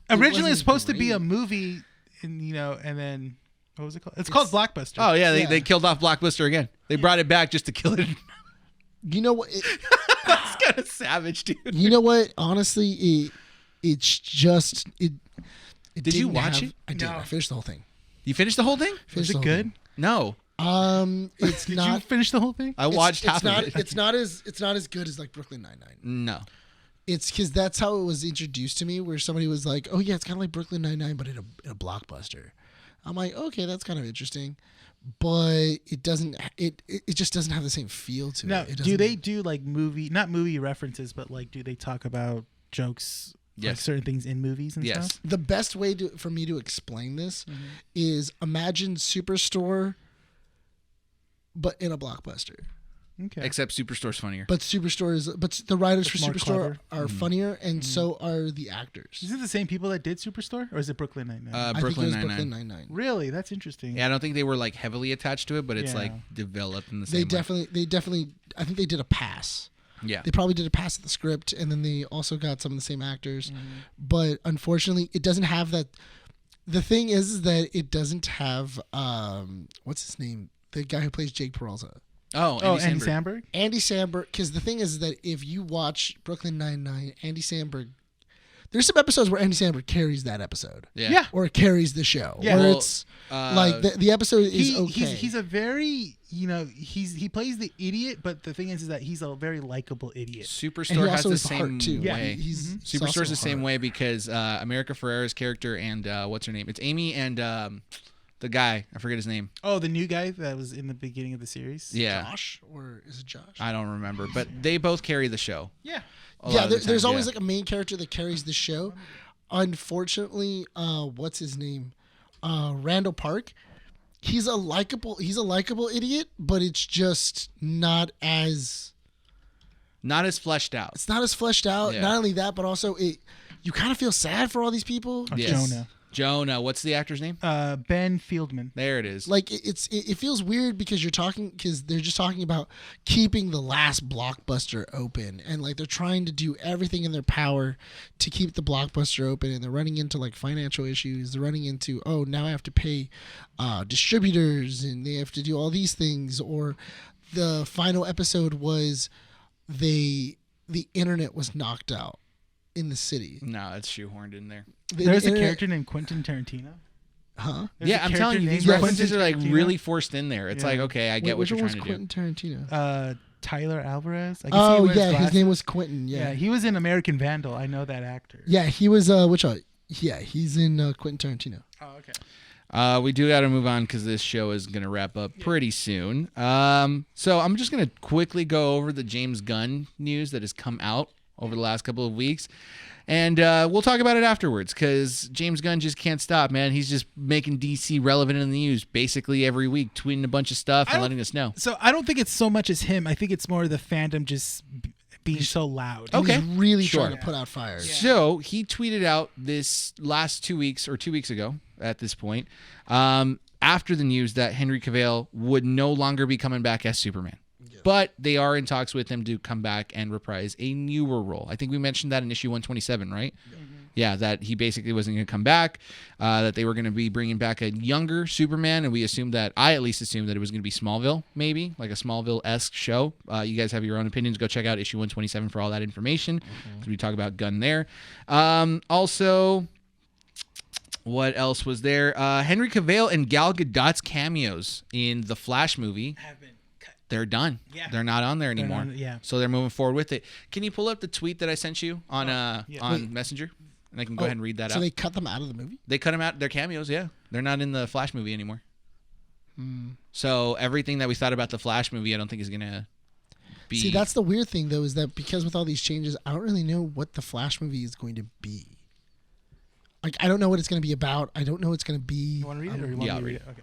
originally it was supposed to be a movie, and then what was it called? It's called Blockbuster. Oh yeah, they killed off Blockbuster again. They brought it back just to kill it. You know what? That's kind of savage, dude. You know what? Honestly, it's just it. Did you watch it? I did. No. I finished the whole thing. You finished the whole thing? Was it good? No. It's Did not. you finish the whole thing? I watched half of it. It's not as good as like Brooklyn Nine-Nine. No. It's because that's how it was introduced to me, where somebody was like, "Oh yeah, it's kind of like Brooklyn Nine-Nine, but in a blockbuster." I'm like, okay, that's kind of interesting, but it doesn't. It just doesn't have the same feel to No. it. Do they do like not movie references, but like do they talk about jokes? Like certain things in movies and stuff? The best way for me to explain this is imagine Superstore, but in a blockbuster. Okay. Except Superstore's funnier. But the writers for more Superstore clever. are funnier, and so are the actors. Is it the same people that did Superstore, or is it Brooklyn Nine-Nine? I think it Brooklyn was Nine-Nine. Brooklyn Nine-Nine. Really? That's interesting. Yeah, I don't think they were like heavily attached to it, but it's Yeah. like developed in the They same definitely. I think they did a pass. Yeah. They probably did a pass at the script, and then they also got some of the same actors. But unfortunately, it doesn't have that. The thing is that it doesn't have what's his name? The guy who plays Jake Peralta. Oh, Andy Samberg. Andy Samberg, because the thing is that if you watch Brooklyn Nine-Nine, Andy Samberg, there's some episodes where Andy Samberg carries that episode. Yeah. Or carries the show. Yeah. Where Well, it's like the episode is okay. He's a very, he plays the idiot, but the thing is that he's a very likable idiot. And Superstore he has also the has heart same too. Yeah. way. He's Superstore's the same heart. way because America Ferrera's character and what's her name? It's Amy and the guy. I forget his name. Oh, the new guy that was in the beginning of the series? Yeah. Josh, or is it Josh? I don't remember, but they both carry the show. Yeah. a lot of the there's time, always yeah. like a main character that carries the show. Unfortunately, what's his name? Randall Park. He's a likable idiot, but it's just not as fleshed out. it's not as fleshed out. Yeah. Not only that, but also you kind of feel sad for all these people. Yes. Jonah. What's the actor's name? Ben Fieldman. There it is. Like it feels weird because they're just talking about keeping the last Blockbuster open, and like they're trying to do everything in their power to keep the Blockbuster open, and they're running into like financial issues. They're running into now I have to pay distributors, and they have to do all these things. Or the final episode was the internet was knocked out in the city. No, it's shoehorned in there. There's a internet- character named Quentin Tarantino. Huh? There's a I'm character telling you, named these Yes. references are like Quentin really Tarantino. forced in there. It's Yeah. like, okay, I get what which you're one was trying to do. Quentin Tarantino? Tyler Alvarez. I guess he Oh wears yeah, his glasses. name was Quentin. Yeah, he was in American Vandal. I know that actor. Yeah, he was which one? Yeah, he's in Quentin Tarantino. Oh, okay. We do got to move on because this show is going to wrap up pretty soon. So I'm just going to quickly go over the James Gunn news that has come out over the last couple of weeks. And we'll talk about it afterwards because James Gunn just can't stop, man. He's just making DC relevant in the news basically every week, tweeting a bunch of stuff and letting us know. So I don't think it's so much as him. I think it's more the fandom just being so loud. Okay. He's really Sure. trying to put out fires. So he tweeted out this last 2 weeks or 2 weeks ago at this point, after the news that Henry Cavill would no longer be coming back as Superman. But they are in talks with him to come back and reprise a newer role. I think we mentioned that in issue 127, right? Yeah, that he basically wasn't going to come back, that they were going to be bringing back a younger Superman, and I at least assumed that it was going to be Smallville, maybe, like a Smallville-esque show. You guys have your own opinions. Go check out issue 127 for all that information, because we talk about Gunn there. Also, what else was there? Henry Cavill and Gal Gadot's cameos in the Flash movie. They're done. Yeah. They're not on there anymore. yeah. So they're moving forward with it. Can you pull up the tweet that I sent you on yeah. on Messenger? And I can go ahead and read that So out. they cut them out of the movie? They cut them out. They're cameos, yeah. They're not in the Flash movie anymore. So everything that we thought about the Flash movie, I don't think is going to be... See, that's the weird thing, though, is that because with all these changes, I don't really know what the Flash movie is going to be. Like, I don't know what it's going to be about. I don't know what it's going to be. You want to read it, or you want Yeah, me I'll to read read it? Okay.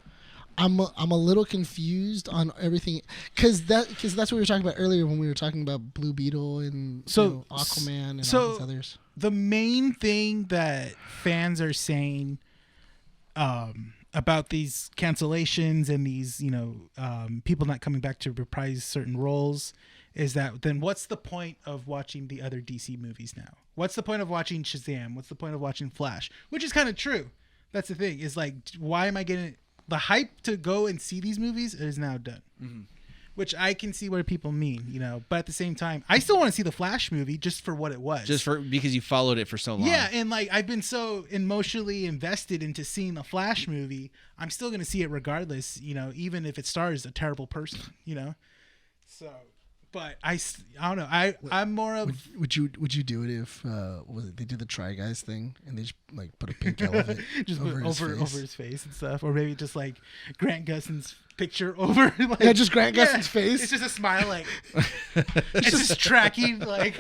I'm a little confused on everything because that's what we were talking about earlier when we were talking about Blue Beetle and Aquaman and all these others. The main thing that fans are saying about these cancellations and these, people not coming back to reprise certain roles is that then what's the point of watching the other DC movies now? What's the point of watching Shazam? What's the point of watching Flash? Which is kind of true. That's the thing. Is like, why am I getting the hype to go and see these movies is now done? Mm-hmm. Which I can see what people mean, but at the same time, I still want to see the Flash movie just for what it was. because you followed it for so long. Yeah, and like I've been so emotionally invested into seeing the Flash movie, I'm still going to see it regardless, even if it stars a terrible person, So, but I don't know. I'm more of. Would you do it if they did the Try Guys thing and they just like put a pink elephant just over his face and stuff, or maybe just like Grant Gustin's picture over. Like, Yeah, just Grant Gustin's face. It's just a smile, like it's just tracking, like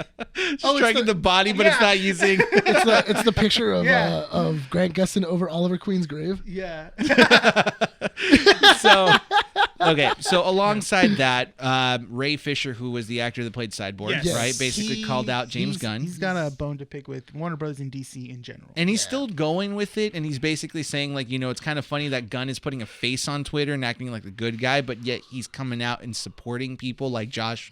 Striking the body, but it's not using... It's the picture of Yeah. of Grant Gustin over Oliver Queen's grave. yeah. So alongside that, Ray Fisher, who was the actor that played Cyborg, Yes. right, basically called out James Gunn. He's got a bone to pick with Warner Bros. And DC in general. And he's still going with it, and he's basically saying, like, it's kind of funny that Gunn is putting a face on Twitter and acting like the good guy, but yet he's coming out and supporting people like Joss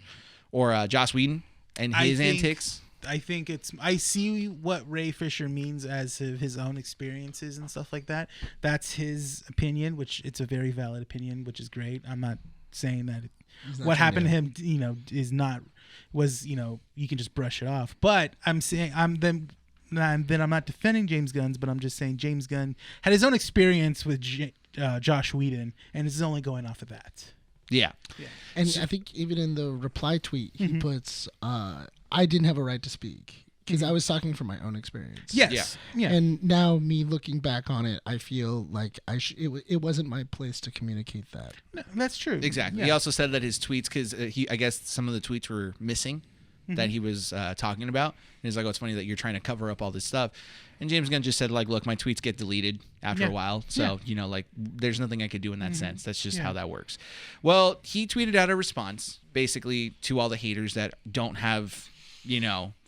Whedon and his antics. I think I see what Ray Fisher means as his own experiences and stuff like that. That's his opinion, which it's a very valid opinion, which is great. I'm not saying that what happened to him, was you can just brush it off. But I'm saying I'm not defending James Gunn's, but I'm just saying James Gunn had his own experience with Josh Whedon, and is only going off of that. Yeah. And I think even in the reply tweet, he puts, I didn't have a right to speak because I was talking from my own experience. Yes. Yeah. And now me looking back on it, I feel like it wasn't my place to communicate that. No, that's true. Exactly. Yeah. He also said that his tweets, because I guess some of the tweets were missing that he was talking about. And he's like, oh, it's funny that you're trying to cover up all this stuff. And James Gunn just said, like, look, my tweets get deleted after a while. So, there's nothing I could do in that sense. That's just how that works. Well, he tweeted out a response, basically, to all the haters that don't have,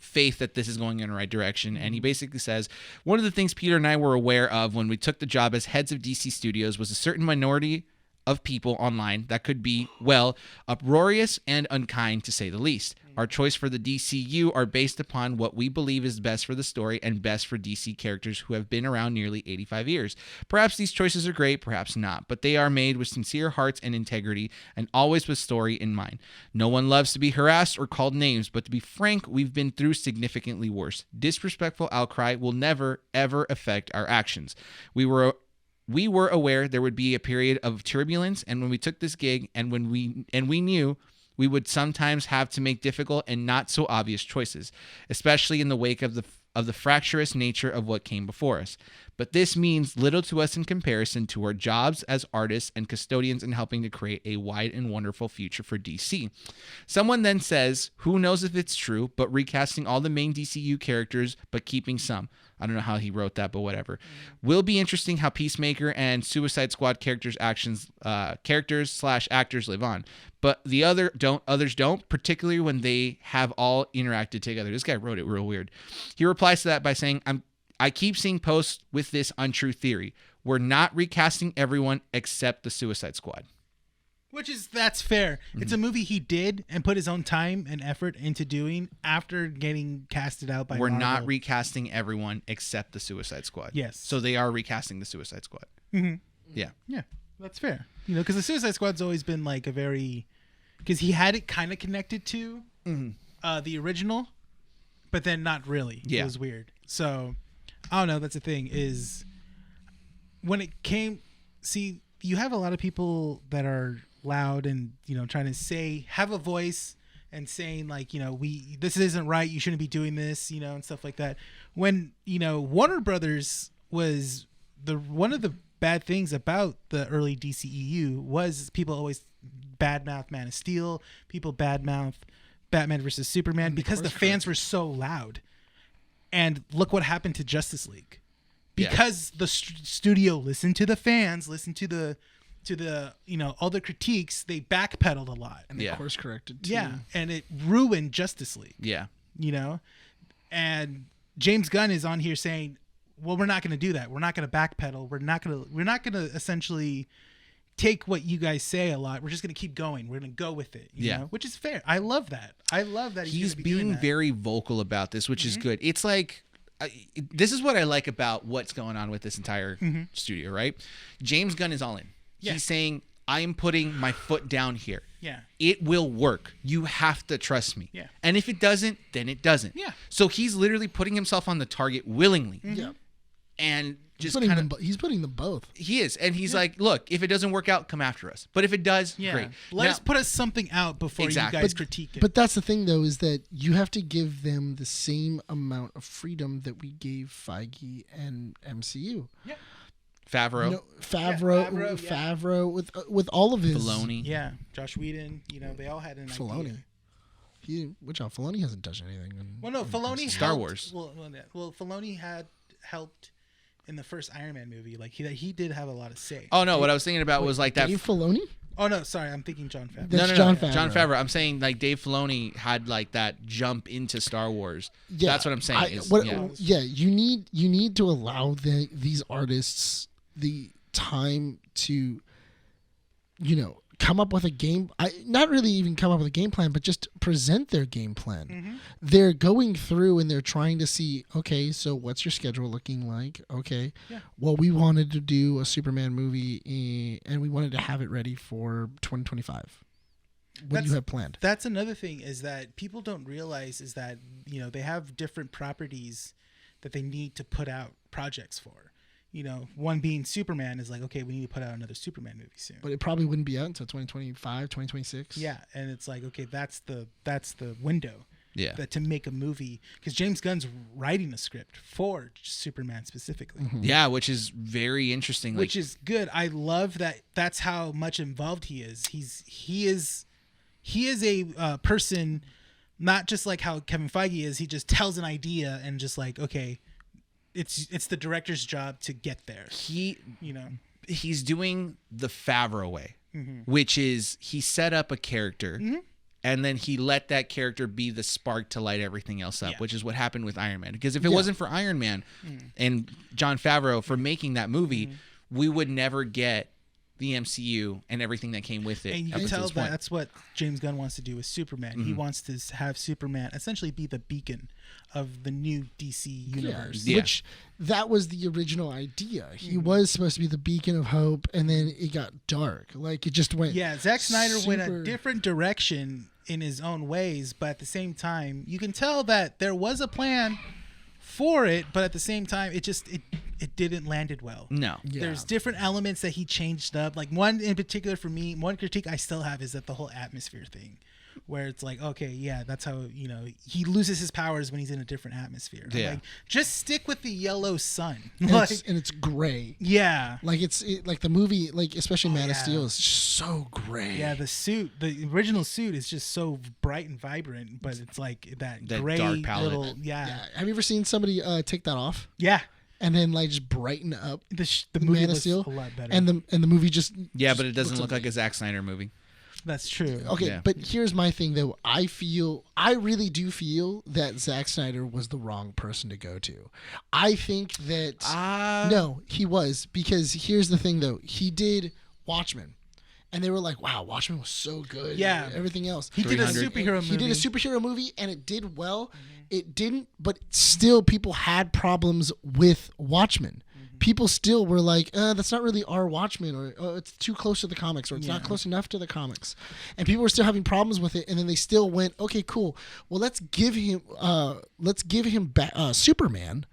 faith that this is going in the right direction. And he basically says, one of the things Peter and I were aware of when we took the job as heads of DC Studios was a certain minority of people online that could be, uproarious and unkind, to say the least. Our choice for the DCU are based upon what we believe is best for the story and best for DC characters who have been around nearly 85 years. Perhaps these choices are great, perhaps not, but they are made with sincere hearts and integrity and always with story in mind. No one loves to be harassed or called names, but to be frank, we've been through significantly worse. Disrespectful outcry will never, ever affect our actions. We were aware there would be a period of turbulence, and when we took this gig, and we knew we would sometimes have to make difficult and not so obvious choices, especially in the wake of the fractious nature of what came before us. But this means little to us in comparison to our jobs as artists and custodians in helping to create a wide and wonderful future for DC. Someone then says, who knows if it's true, but recasting all the main DCU characters, but keeping some. I don't know how he wrote that, but whatever. Will be interesting how Peacemaker and Suicide Squad characters' actors/actors live on. But others don't, particularly when they have all interacted together. This guy wrote it real weird. He replies to that by saying, I keep seeing posts with this untrue theory. We're not recasting everyone except the Suicide Squad. That's fair. It's a movie he did and put his own time and effort into doing after getting casted out by We're Marvel. not recasting everyone except the Suicide Squad. Yes. So they are recasting the Suicide Squad. Mm-hmm. Yeah. Yeah, that's fair. Because the Suicide Squad's always been like a very... Because he had it kind of connected to the original, but then not really. Yeah. It was weird. So, I don't know. That's the thing is when it came... See, you have a lot of people that are loud and, trying to have a voice and saying like, this isn't right. You shouldn't be doing this, and stuff like that. When, Warner Brothers was one of the bad things about the early DCEU was people always badmouth Man of Steel, people badmouth Batman versus Superman because the fans were so loud. And look what happened to Justice League. Because the studio listened to the fans, listened to the all the critiques, they backpedaled a lot. And they course corrected too. Yeah, and it ruined Justice League. Yeah. And James Gunn is on here saying, well, we're not going to do that. We're not going to backpedal. We're not going to essentially take what you guys say a lot. We're just going to keep going. We're going to go with it. You know? Which is fair. I love that. He's being very vocal about this, which is good. It's like, this is what I like about what's going on with this entire studio, right? James Gunn is all in. Yeah. He's saying, I am putting my foot down here. Yeah. It will work. You have to trust me. Yeah. And if it doesn't, then it doesn't. Yeah. So he's literally putting himself on the target willingly. Yeah. And just he's putting them both. He is. And he's like, look, if it doesn't work out, come after us. But if it does, great. Let us put us something out before you guys critique it. But that's the thing, though, is that you have to give them the same amount of freedom that we gave Feige and MCU. Yeah. Favreau. Favreau with all of his... Filoni. Yeah. Josh Whedon. they all had an Filoni. idea. Filoni hasn't touched anything. Filoni Star helped, Wars. Well, Filoni had helped in the first Iron Man movie. Like he did have a lot of say. Oh no, what I was thinking about was like that. Dave Filoni? Oh no, sorry, I'm thinking Jon Favreau. That's no, Jon Favreau. Jon Favreau. I'm saying like Dave Filoni had like that jump into Star Wars. Yeah, that's what I'm saying. You need to allow these artists the time to, come up with a game. Not really even come up with a game plan, but just present their game plan. They're going through and they're trying to see, okay, so what's your schedule looking like? Okay, well, we wanted to do a Superman movie and we wanted to have it ready for 2025. What do you have planned? That's another thing is that people don't realize is that, you know, they have different properties that they need to put out projects for. You know, one being Superman is like, okay, we need to put out another Superman movie soon. But it probably wouldn't be out until 2025, 2026. Yeah, and it's like, okay, that's the window. Yeah. That to make a movie, because James Gunn's writing a script for Superman specifically. Yeah, which is very interesting. Which is good. I love that. That's how much involved he is. He is a person, not just like how Kevin Feige is. He just tells an idea and just like, okay, it's the director's job to get there. He's doing the Favreau way, which is he set up a character and then he let that character be the spark to light everything else up, which is what happened with Iron Man. Because if it wasn't for Iron Man and Jon Favreau for making that movie, we would never get the MCU and everything that came with it. And you can tell that's what James Gunn wants to do with Superman. He wants to have Superman essentially be the beacon of the new DC universe. Yeah. Which that was the original idea. He was supposed to be the beacon of hope, and then it got dark. Like it just went. Yeah, Zack Snyder went a different direction in his own ways, but at the same time, you can tell that there was a plan for it, but at the same time, it didn't landed well. No. Yeah. There's different elements that he changed up. Like one in particular for me, one critique I still have is that the whole atmosphere thing, where it's like, okay, yeah, that's how, you know, he loses his powers when he's in a different atmosphere. Yeah. Like, just stick with the yellow sun. And, Like, it's gray. yeah. Like like the movie, like especially Man of Steel is just so gray. Yeah, the original suit is just so bright and vibrant, but it's like that gray dark palette. little, yeah. Have you ever seen somebody take that off? Yeah. And then like just brighten up The movie Man of looks Steel a lot better. and the movie just but it doesn't look like a Zack Snyder movie. That's true. okay. Yeah. But here's my thing though. I really do feel that Zack Snyder was the wrong person to go to. I think that no, he was, because here's the thing though. He did Watchmen. And they were like, wow, Watchmen was so good. Yeah. And everything else. He did a 300. superhero movie. He did a superhero movie and it did well. It didn't, but still people had problems with Watchmen. People still were like, that's not really our Watchmen, or oh, it's too close to the comics, or it's not close enough to the comics. And people were still having problems with it. And then they still went, okay, cool. Well, let's give him Superman.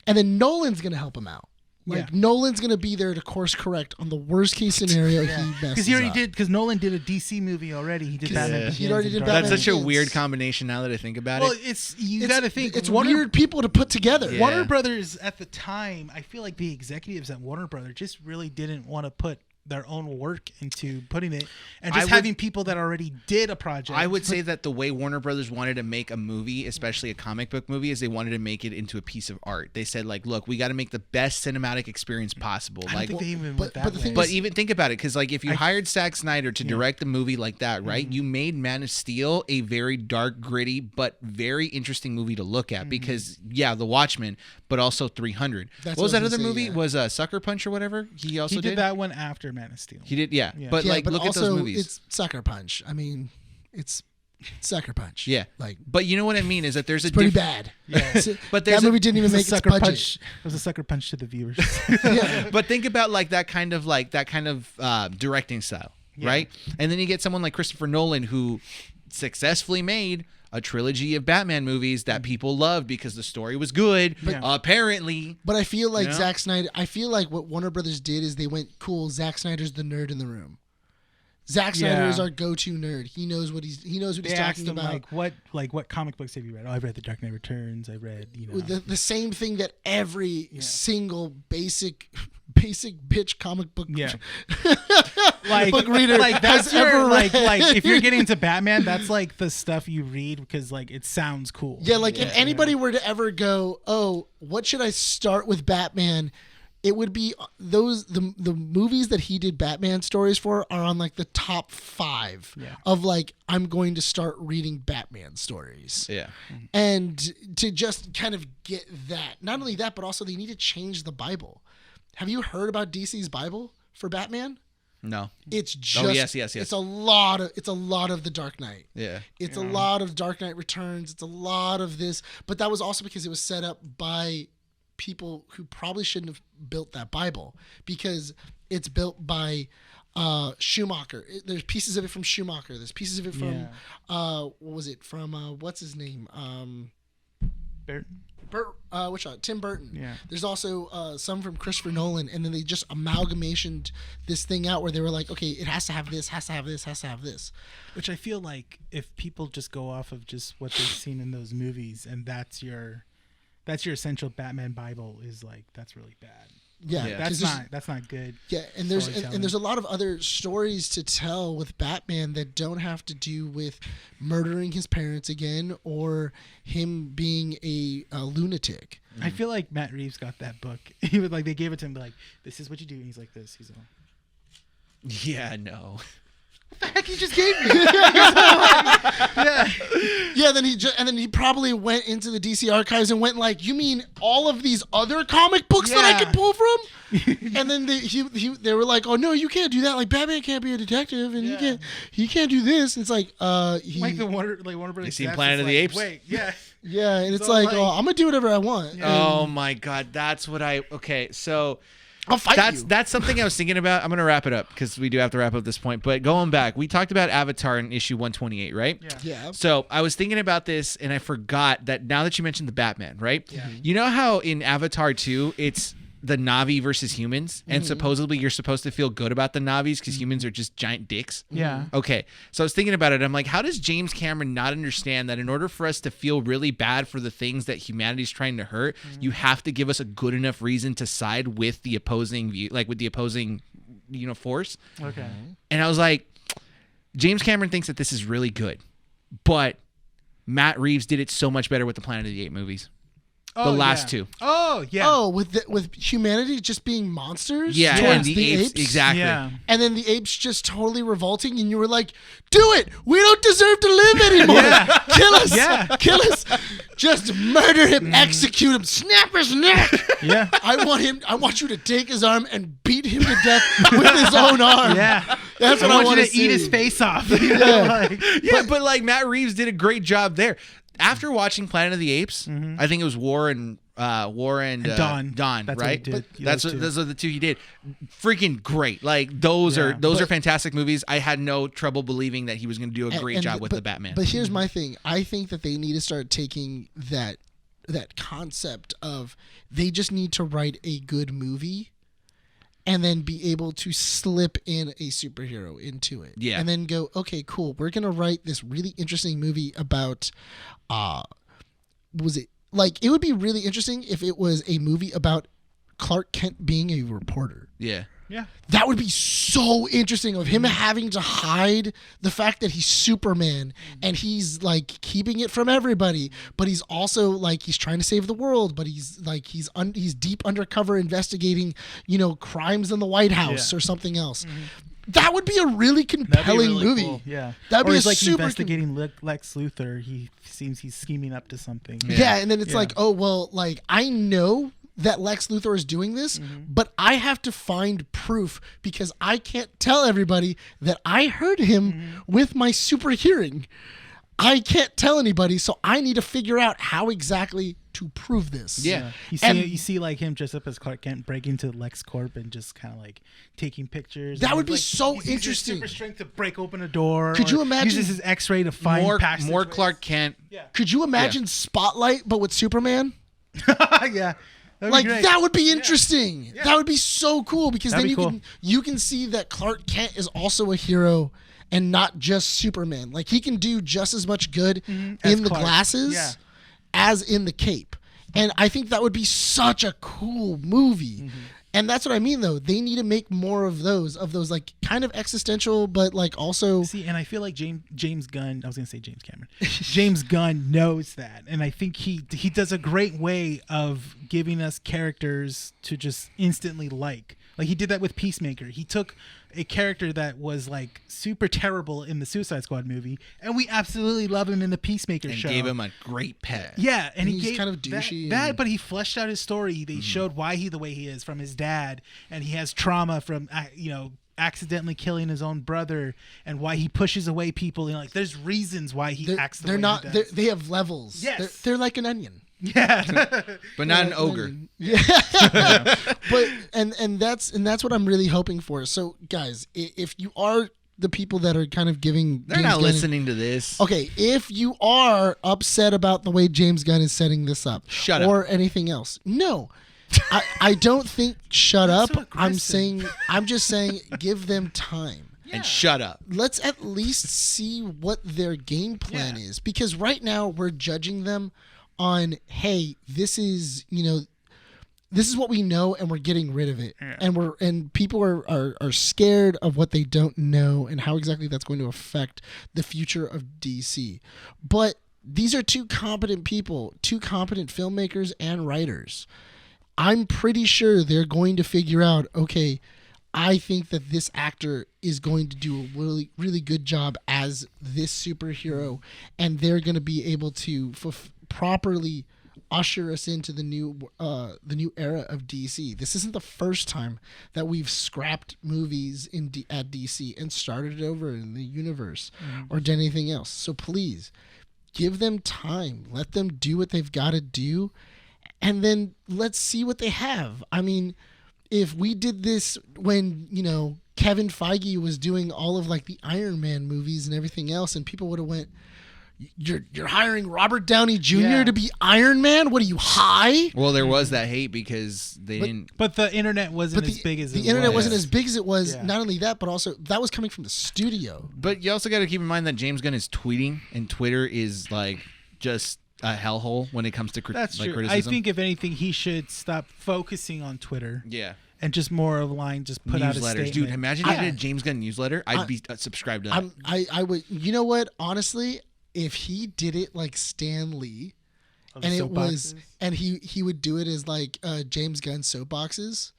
And then Nolan's going to help him out. Like Nolan's gonna be there to course correct on the worst case scenario he messes Because he already up. did. Because Nolan did a DC movie already. He did Batman. Yeah. Begins He already and did Dark Batman That's Knight. such a Begins. weird combination now that I think about Well, it. you got to think it's Warner, weird people to put together. Yeah. Warner Brothers at the time. I feel like the executives at Warner Brothers just really didn't want to put their own work into putting it, and just having people that already did a project. I would say that the way Warner Brothers wanted to make a movie, especially a comic book movie, is they wanted to make it into a piece of art. They said, like, look, we got to make the best cinematic experience possible. I don't Like, think they even but- went that but the way. thing but even think about it, because like if you hired Zack Snyder to Yeah. direct a movie like that, right? You made Man of Steel a very dark, gritty, but very interesting movie to look at. Because The Watchmen, but also 300. That's What was what I that was other gonna movie? say, Was Sucker Punch or whatever? He also he did that one after Man of Steel. He did, yeah. Yeah. But Yeah, like, but look also at those movies. it's Sucker Punch. I mean, it's Sucker Punch. Yeah. like But you know what I mean is that there's it's pretty different- bad. Yeah. But that there's movie didn't It even was a make its sucker budget. punch. It was a sucker punch to the viewers. Yeah. But think about like that kind of directing style, right? And then you get someone like Christopher Nolan who successfully made a trilogy of Batman movies that people loved because the story was good. Yeah. Apparently, But I feel like Yeah. Zack Snyder. I feel like what Warner Brothers did is they went, cool. Zack Snyder's the nerd in the room. Zack Snyder Yeah. is our go-to nerd. He knows what he's They asked talking him about. like what comic books have you read? Oh, I've read The Dark Knight Returns. I read The same thing that every single basic bitch comic book Yeah. like book reader like that's has your ever like read. if you're getting into Batman, that's like the stuff you read because like it sounds cool. Yeah, like if anybody were to ever go, oh, what should I start with Batman? It would be the movies that he did Batman stories for are on like the top 5 of like, I'm going to start reading Batman stories. yeah. And to just kind of get that. Not only that, but also they need to change the Bible. Have you heard about DC's Bible for Batman? No. It's just yes. It's a lot of the Dark Knight. Yeah. It's a lot of Dark Knight Returns. It's a lot of this, but that was also because it was set up by people who probably shouldn't have built that Bible, because it's built by Schumacher. There's pieces of it from Schumacher. There's pieces of it from what was it from what's his name? Which one? Tim Burton. Yeah. There's also some from Christopher Nolan, and then they just amalgamationed this thing out where they were like, okay, it has to have this, has to have this, has to have this. Which I feel like if people just go off of just what they've seen in those movies, and that's your essential Batman Bible, is like, that's really bad. Yeah, that's not good. Yeah, and there's a lot of other stories to tell with Batman that don't have to do with murdering his parents again or him being a lunatic. I feel like Matt Reeves got that book. He was like, they gave it to him, like, this is what you do, and he's like this. He's all, Yeah, no. what the heck he just gave me? Yeah, then he probably went into the DC archives and went like, you mean all of these other comic books that I could pull from? And then they were like, oh no, you can't do that. Like, Batman can't be a detective, and he can't do this. And it's like like the Warner Brothers. You seen Planet of the Apes? Wait, yeah. Yeah, and it's like, oh, I'm gonna do whatever I want. Oh my God, that's what okay, so I'll fight you. That's something I was thinking about. I'm gonna wrap it up because we do have to wrap up this point. But going back, we talked about Avatar in issue 128, right? Yeah. So I was thinking about this, and I forgot that now that you mentioned the Batman, right? Yeah. You know how in Avatar 2, it's the Na'vi versus humans, and supposedly you're supposed to feel good about the Na'vis because humans are just giant dicks. Yeah. Okay, so I was thinking about it. I'm like, how does James Cameron not understand that in order for us to feel really bad for the things that humanity's trying to hurt, you have to give us a good enough reason to side with the opposing view, like with the opposing, force. Okay. And I was like, James Cameron thinks that this is really good, but Matt Reeves did it so much better with the Planet of the Apes movies. The last two. Oh, yeah. Oh, with humanity just being monsters? Yeah, towards and the apes. Exactly. Yeah. And then the apes just totally revolting, and you were like, do it! We don't deserve to live anymore! Kill us! Yeah. Kill us! Just murder him, execute him, snap his neck! Yeah. I want you to take his arm and beat him to death with his own arm. Yeah. That's what I want want you to to eat his face off. Yeah. But like Matt Reeves did a great job there. After watching Planet of the Apes, I think it was War and Dawn. Dawn, That's right? what he did. Those are the two he did. Freaking great! Like those are fantastic movies. I had no trouble believing that he was going to do a great job with the Batman. But here's my thing: I think that they need to start taking that concept of they just need to write a good movie, and then be able to slip in a superhero into it. Yeah. And then go, okay, cool. We're gonna write this really interesting movie about it would be really interesting if it was a movie about Clark Kent being a reporter. Yeah. Yeah. That would be so interesting, of him having to hide the fact that he's Superman and he's like keeping it from everybody, but he's also like he's trying to save the world, but he's like he's deep undercover investigating, crimes in the White House or something else. That would be a really compelling movie. Cool. Yeah. That'd or be he's a like super investigating Lex Luthor. He seems he's scheming up to something. Yeah, and then it's like, oh well, like I know that Lex Luthor is doing this, but I have to find proof because I can't tell everybody that I heard him with my super hearing. I can't tell anybody, so I need to figure out how exactly to prove this. Yeah. You see like him dressed up as Clark Kent breaking into Lex Corp and just kind of like taking pictures. That would be like, so he uses interesting. Super strength to break open a door. Could you imagine uses his X-ray to find more Clark Kent? Yeah. Could you imagine Spotlight but with Superman? Yeah. Like that would be interesting. Yeah. That would be so cool because That'd then be you can see that Clark Kent is also a hero and not just Superman. Like he can do just as much good in the Clark. glasses as in the cape. And I think that would be such a cool movie. And that's what I mean though. They need to make more of those like kind of existential but like also See, and I feel like James Gunn, I was going to say James Cameron. James Gunn knows that. And I think he does a great way of giving us characters to just instantly like. Like he did that with Peacemaker. He took a character that was like super terrible in the Suicide Squad movie, and we absolutely love him in the Peacemaker show. And gave him a great pet. Yeah, and he's he gave kind of douchey but he fleshed out his story. They showed why he the way he is from his dad, and he has trauma from accidentally killing his own brother and why he pushes away people. And like, there's reasons why he acts the way he does. They have levels. Yes. They're like an onion. Yeah. But not an ogre. Yeah. But and that's what I'm really hoping for. So guys, if you are the people that are kind of giving They're James not Gunn listening to this. Okay, if you are upset about the way James Gunn is setting this up, Shut up. or anything else, no. I don't think shut up. so aggressive. I'm just saying give them time. And shut up. Let's at least see what their game plan is, because right now we're judging them on, hey, this is what we know and we're getting rid of it. Yeah. And people are scared of what they don't know and how exactly that's going to affect the future of DC. But these are two competent people, two competent filmmakers and writers. I'm pretty sure they're going to figure out, okay, I think that this actor is going to do a really, really good job as this superhero, and they're going to be able to properly usher us into the new era of DC. This isn't the first time that we've scrapped movies at DC and started it over in the universe or done anything else. So please give them time. Let them do what they've got to do, and then let's see what they have. I mean, if we did this when, Kevin Feige was doing all of like the Iron Man movies and everything else, and people would have went, You're hiring Robert Downey Jr. to be Iron Man? What are you, high? Well, there was that hate because they didn't. But the internet wasn't as big as it was. The internet wasn't as big as it was. Yeah. Not only that, but also that was coming from the studio. But you also got to keep in mind that James Gunn is tweeting, and Twitter is like just a hellhole when it comes to That's true. criticism. I think if anything, he should stop focusing on Twitter. Yeah. And just more of a line, just put out a statement. Dude, imagine you did a James Gunn newsletter. I'd be subscribed to that. I would. You know what? Honestly, if he did it like Stan Lee, and it was, and he would do it as like James Gunn soapboxes,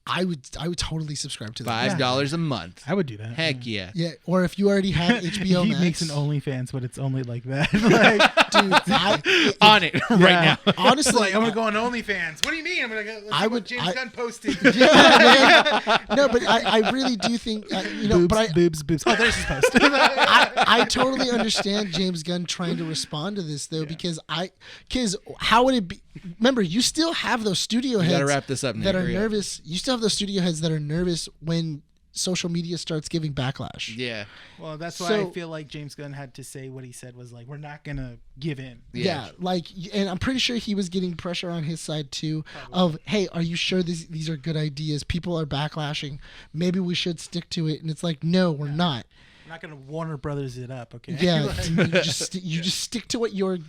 I would totally subscribe to that. $5 a month. I would do that. Heck yeah. Yeah, or if you already have HBO he Max, makes an OnlyFans, but it's only like that. Like, dude, on it right now. Honestly, like, I'm gonna go on OnlyFans. What do you mean? I'm gonna go. I would. James Gunn posted. Yeah, no, but I really do think boobs, but boobs. Oh, there's his post. I totally understand James Gunn trying to respond to this though, because how would it be? Remember, you still have those studio heads. You gotta wrap this up, Nick. That are nervous. You still have those studio heads that are nervous when social media starts giving backlash. Yeah. Well, that's why I feel like James Gunn had to say what he said was like, we're not gonna give in. Yeah, and I'm pretty sure he was getting pressure on his side too. Probably. Of, hey, are you sure these are good ideas? People are backlashing. Maybe we should stick to it. And it's like, no, we're not. I'm not gonna Warner Brothers it up, okay? Yeah, you just stick to what you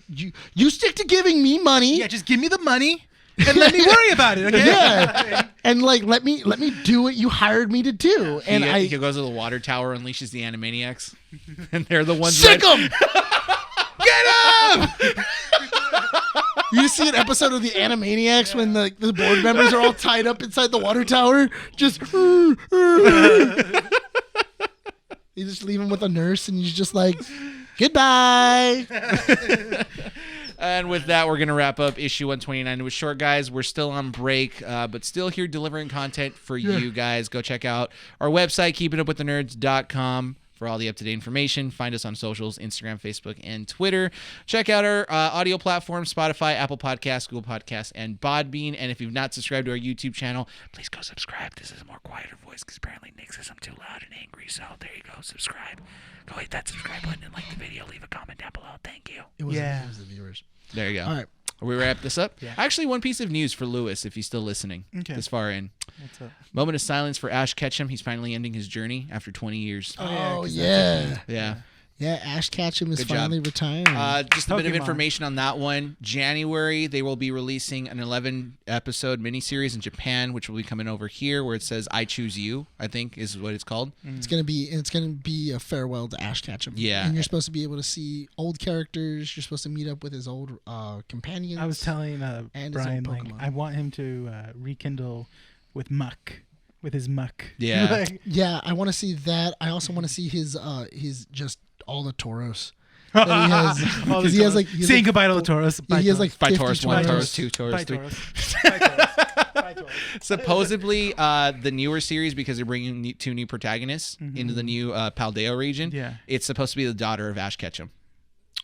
stick to giving me money. Yeah, just give me the money and let me worry about it, okay? Yeah, and like let me do what you hired me to do. And he goes to the water tower, unleashes the Animaniacs, and they're the ones. Sick them! Get him! You see an episode of the Animaniacs when the board members are all tied up inside the water tower, just. You just leave him with a nurse, and he's just like, goodbye. And with that, we're going to wrap up issue 129. It was short, guys. We're still on break, but still here delivering content for you guys. Go check out our website, keepingupwiththenerds.com, for all the up-to-date information. Find us on socials, Instagram, Facebook, and Twitter. Check out our audio platforms, Spotify, Apple Podcasts, Google Podcasts, and Podbean. And if you've not subscribed to our YouTube channel, please go subscribe. This is a more quieter voice because apparently Nick says I'm too loud and angry. So there you go. Subscribe. Go hit that subscribe button and like the video. Leave a comment down below. Thank you. It was the viewers. There you go. All right. We wrap this up? Yeah. Actually, one piece of news for Lewis, if he's still listening this far in. What's up? Moment of silence for Ash Ketchum. He's finally ending his journey after 20 years. Oh, yeah. Yeah. Yeah, Ash Ketchum is Good finally job. retiring. Just a bit of Pokemon. information on that one. January, they will be releasing an 11-episode miniseries in Japan, which will be coming over here, where it says "I Choose You." I think is what it's called. It's gonna be a farewell to Ash Ketchum. Yeah, and you're supposed to be able to see old characters. You're supposed to meet up with his old companions. I was telling Bryan, like, I want him to rekindle with his muck. Yeah, Like, yeah. I want to see that. I also want to see his just all the Tauros that he has. Because he has saying goodbye to the Tauros. He has like 50 Taurus 1, Tauros. Taurus 2, Taurus Bye, 3. Tauros. Bye, Tauros. Bye. Supposedly, the newer series, because they're bringing two new protagonists into the new Paldeo region. Yeah. It's supposed to be the daughter of Ash Ketchum.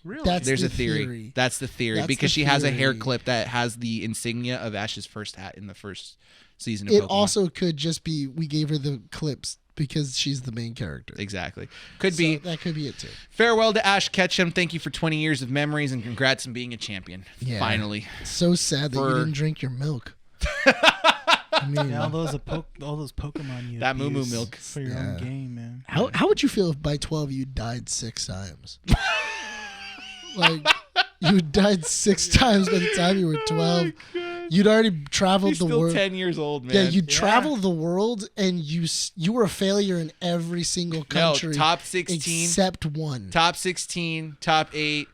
Really? There's the a theory. That's the theory That's because the she has a hair theory. clip that has the insignia of Ash's first hat in the first season of It Pokemon. also could just be we gave her the clips because she's the main character. Exactly. Could So be. that could be it too. Farewell to Ash Ketchum. Thank you for 20 years of memories and congrats on being a champion. Yeah. Finally. So sad that you For- didn't drink your milk. I mean, Yeah, all those Pokemon you That Moo Moo abuse milk. for your own game, man. how would you feel if by 12 you died 6 times? Like you died 6 times by the time you were 12. You'd already traveled He's the still world. 10 years old, man. Yeah, you traveled the world and you were a failure in every single country. top 16. except one. Top 16, top 8,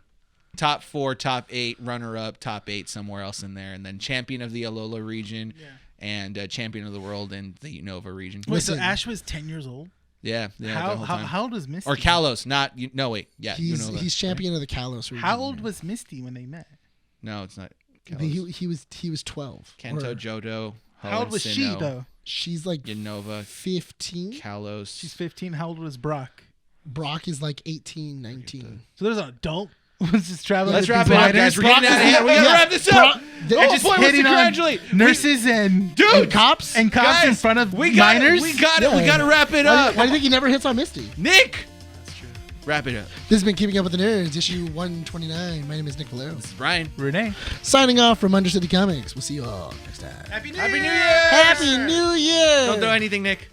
top 4, top 8, runner up, top 8 somewhere else in there, and then champion of the Alola region and champion of the world in the Unova region. Wait, so Listen. Ash was 10 years old? Yeah, the whole time. How old was Misty? Or Kalos, not no wait, yeah, He's Unova. champion of the Kalos region. How old was Misty when they met? No, it's not. Kalos. He was 12. Kanto, Or Johto, Ho, How old was she Sinnoh, though? she's like Unova, 15. Kalos. She's 15. How old was Brock? Brock is like 18, 19. So there's an adult who's just traveling. Let's with wrap these it up, riders. guys. We're getting out of here. We gotta wrap this up. Brock- Oh, Just boy, let's hitting on congratulate nurses and Dude, cops? and cops in guys, front of we got minors. We got it. Yeah. We got to wrap it Why, up. why do you think he never hits on Misty? Nick. That's true. Wrap it up. This has been Keeping Up with the Nerds, issue 129. My name is Nick Valero. This is Bryan. Rene. Signing off from Undercity Comics. We'll see you all next time. Happy New Happy New Year. Happy New Year! Don't do anything, Nick.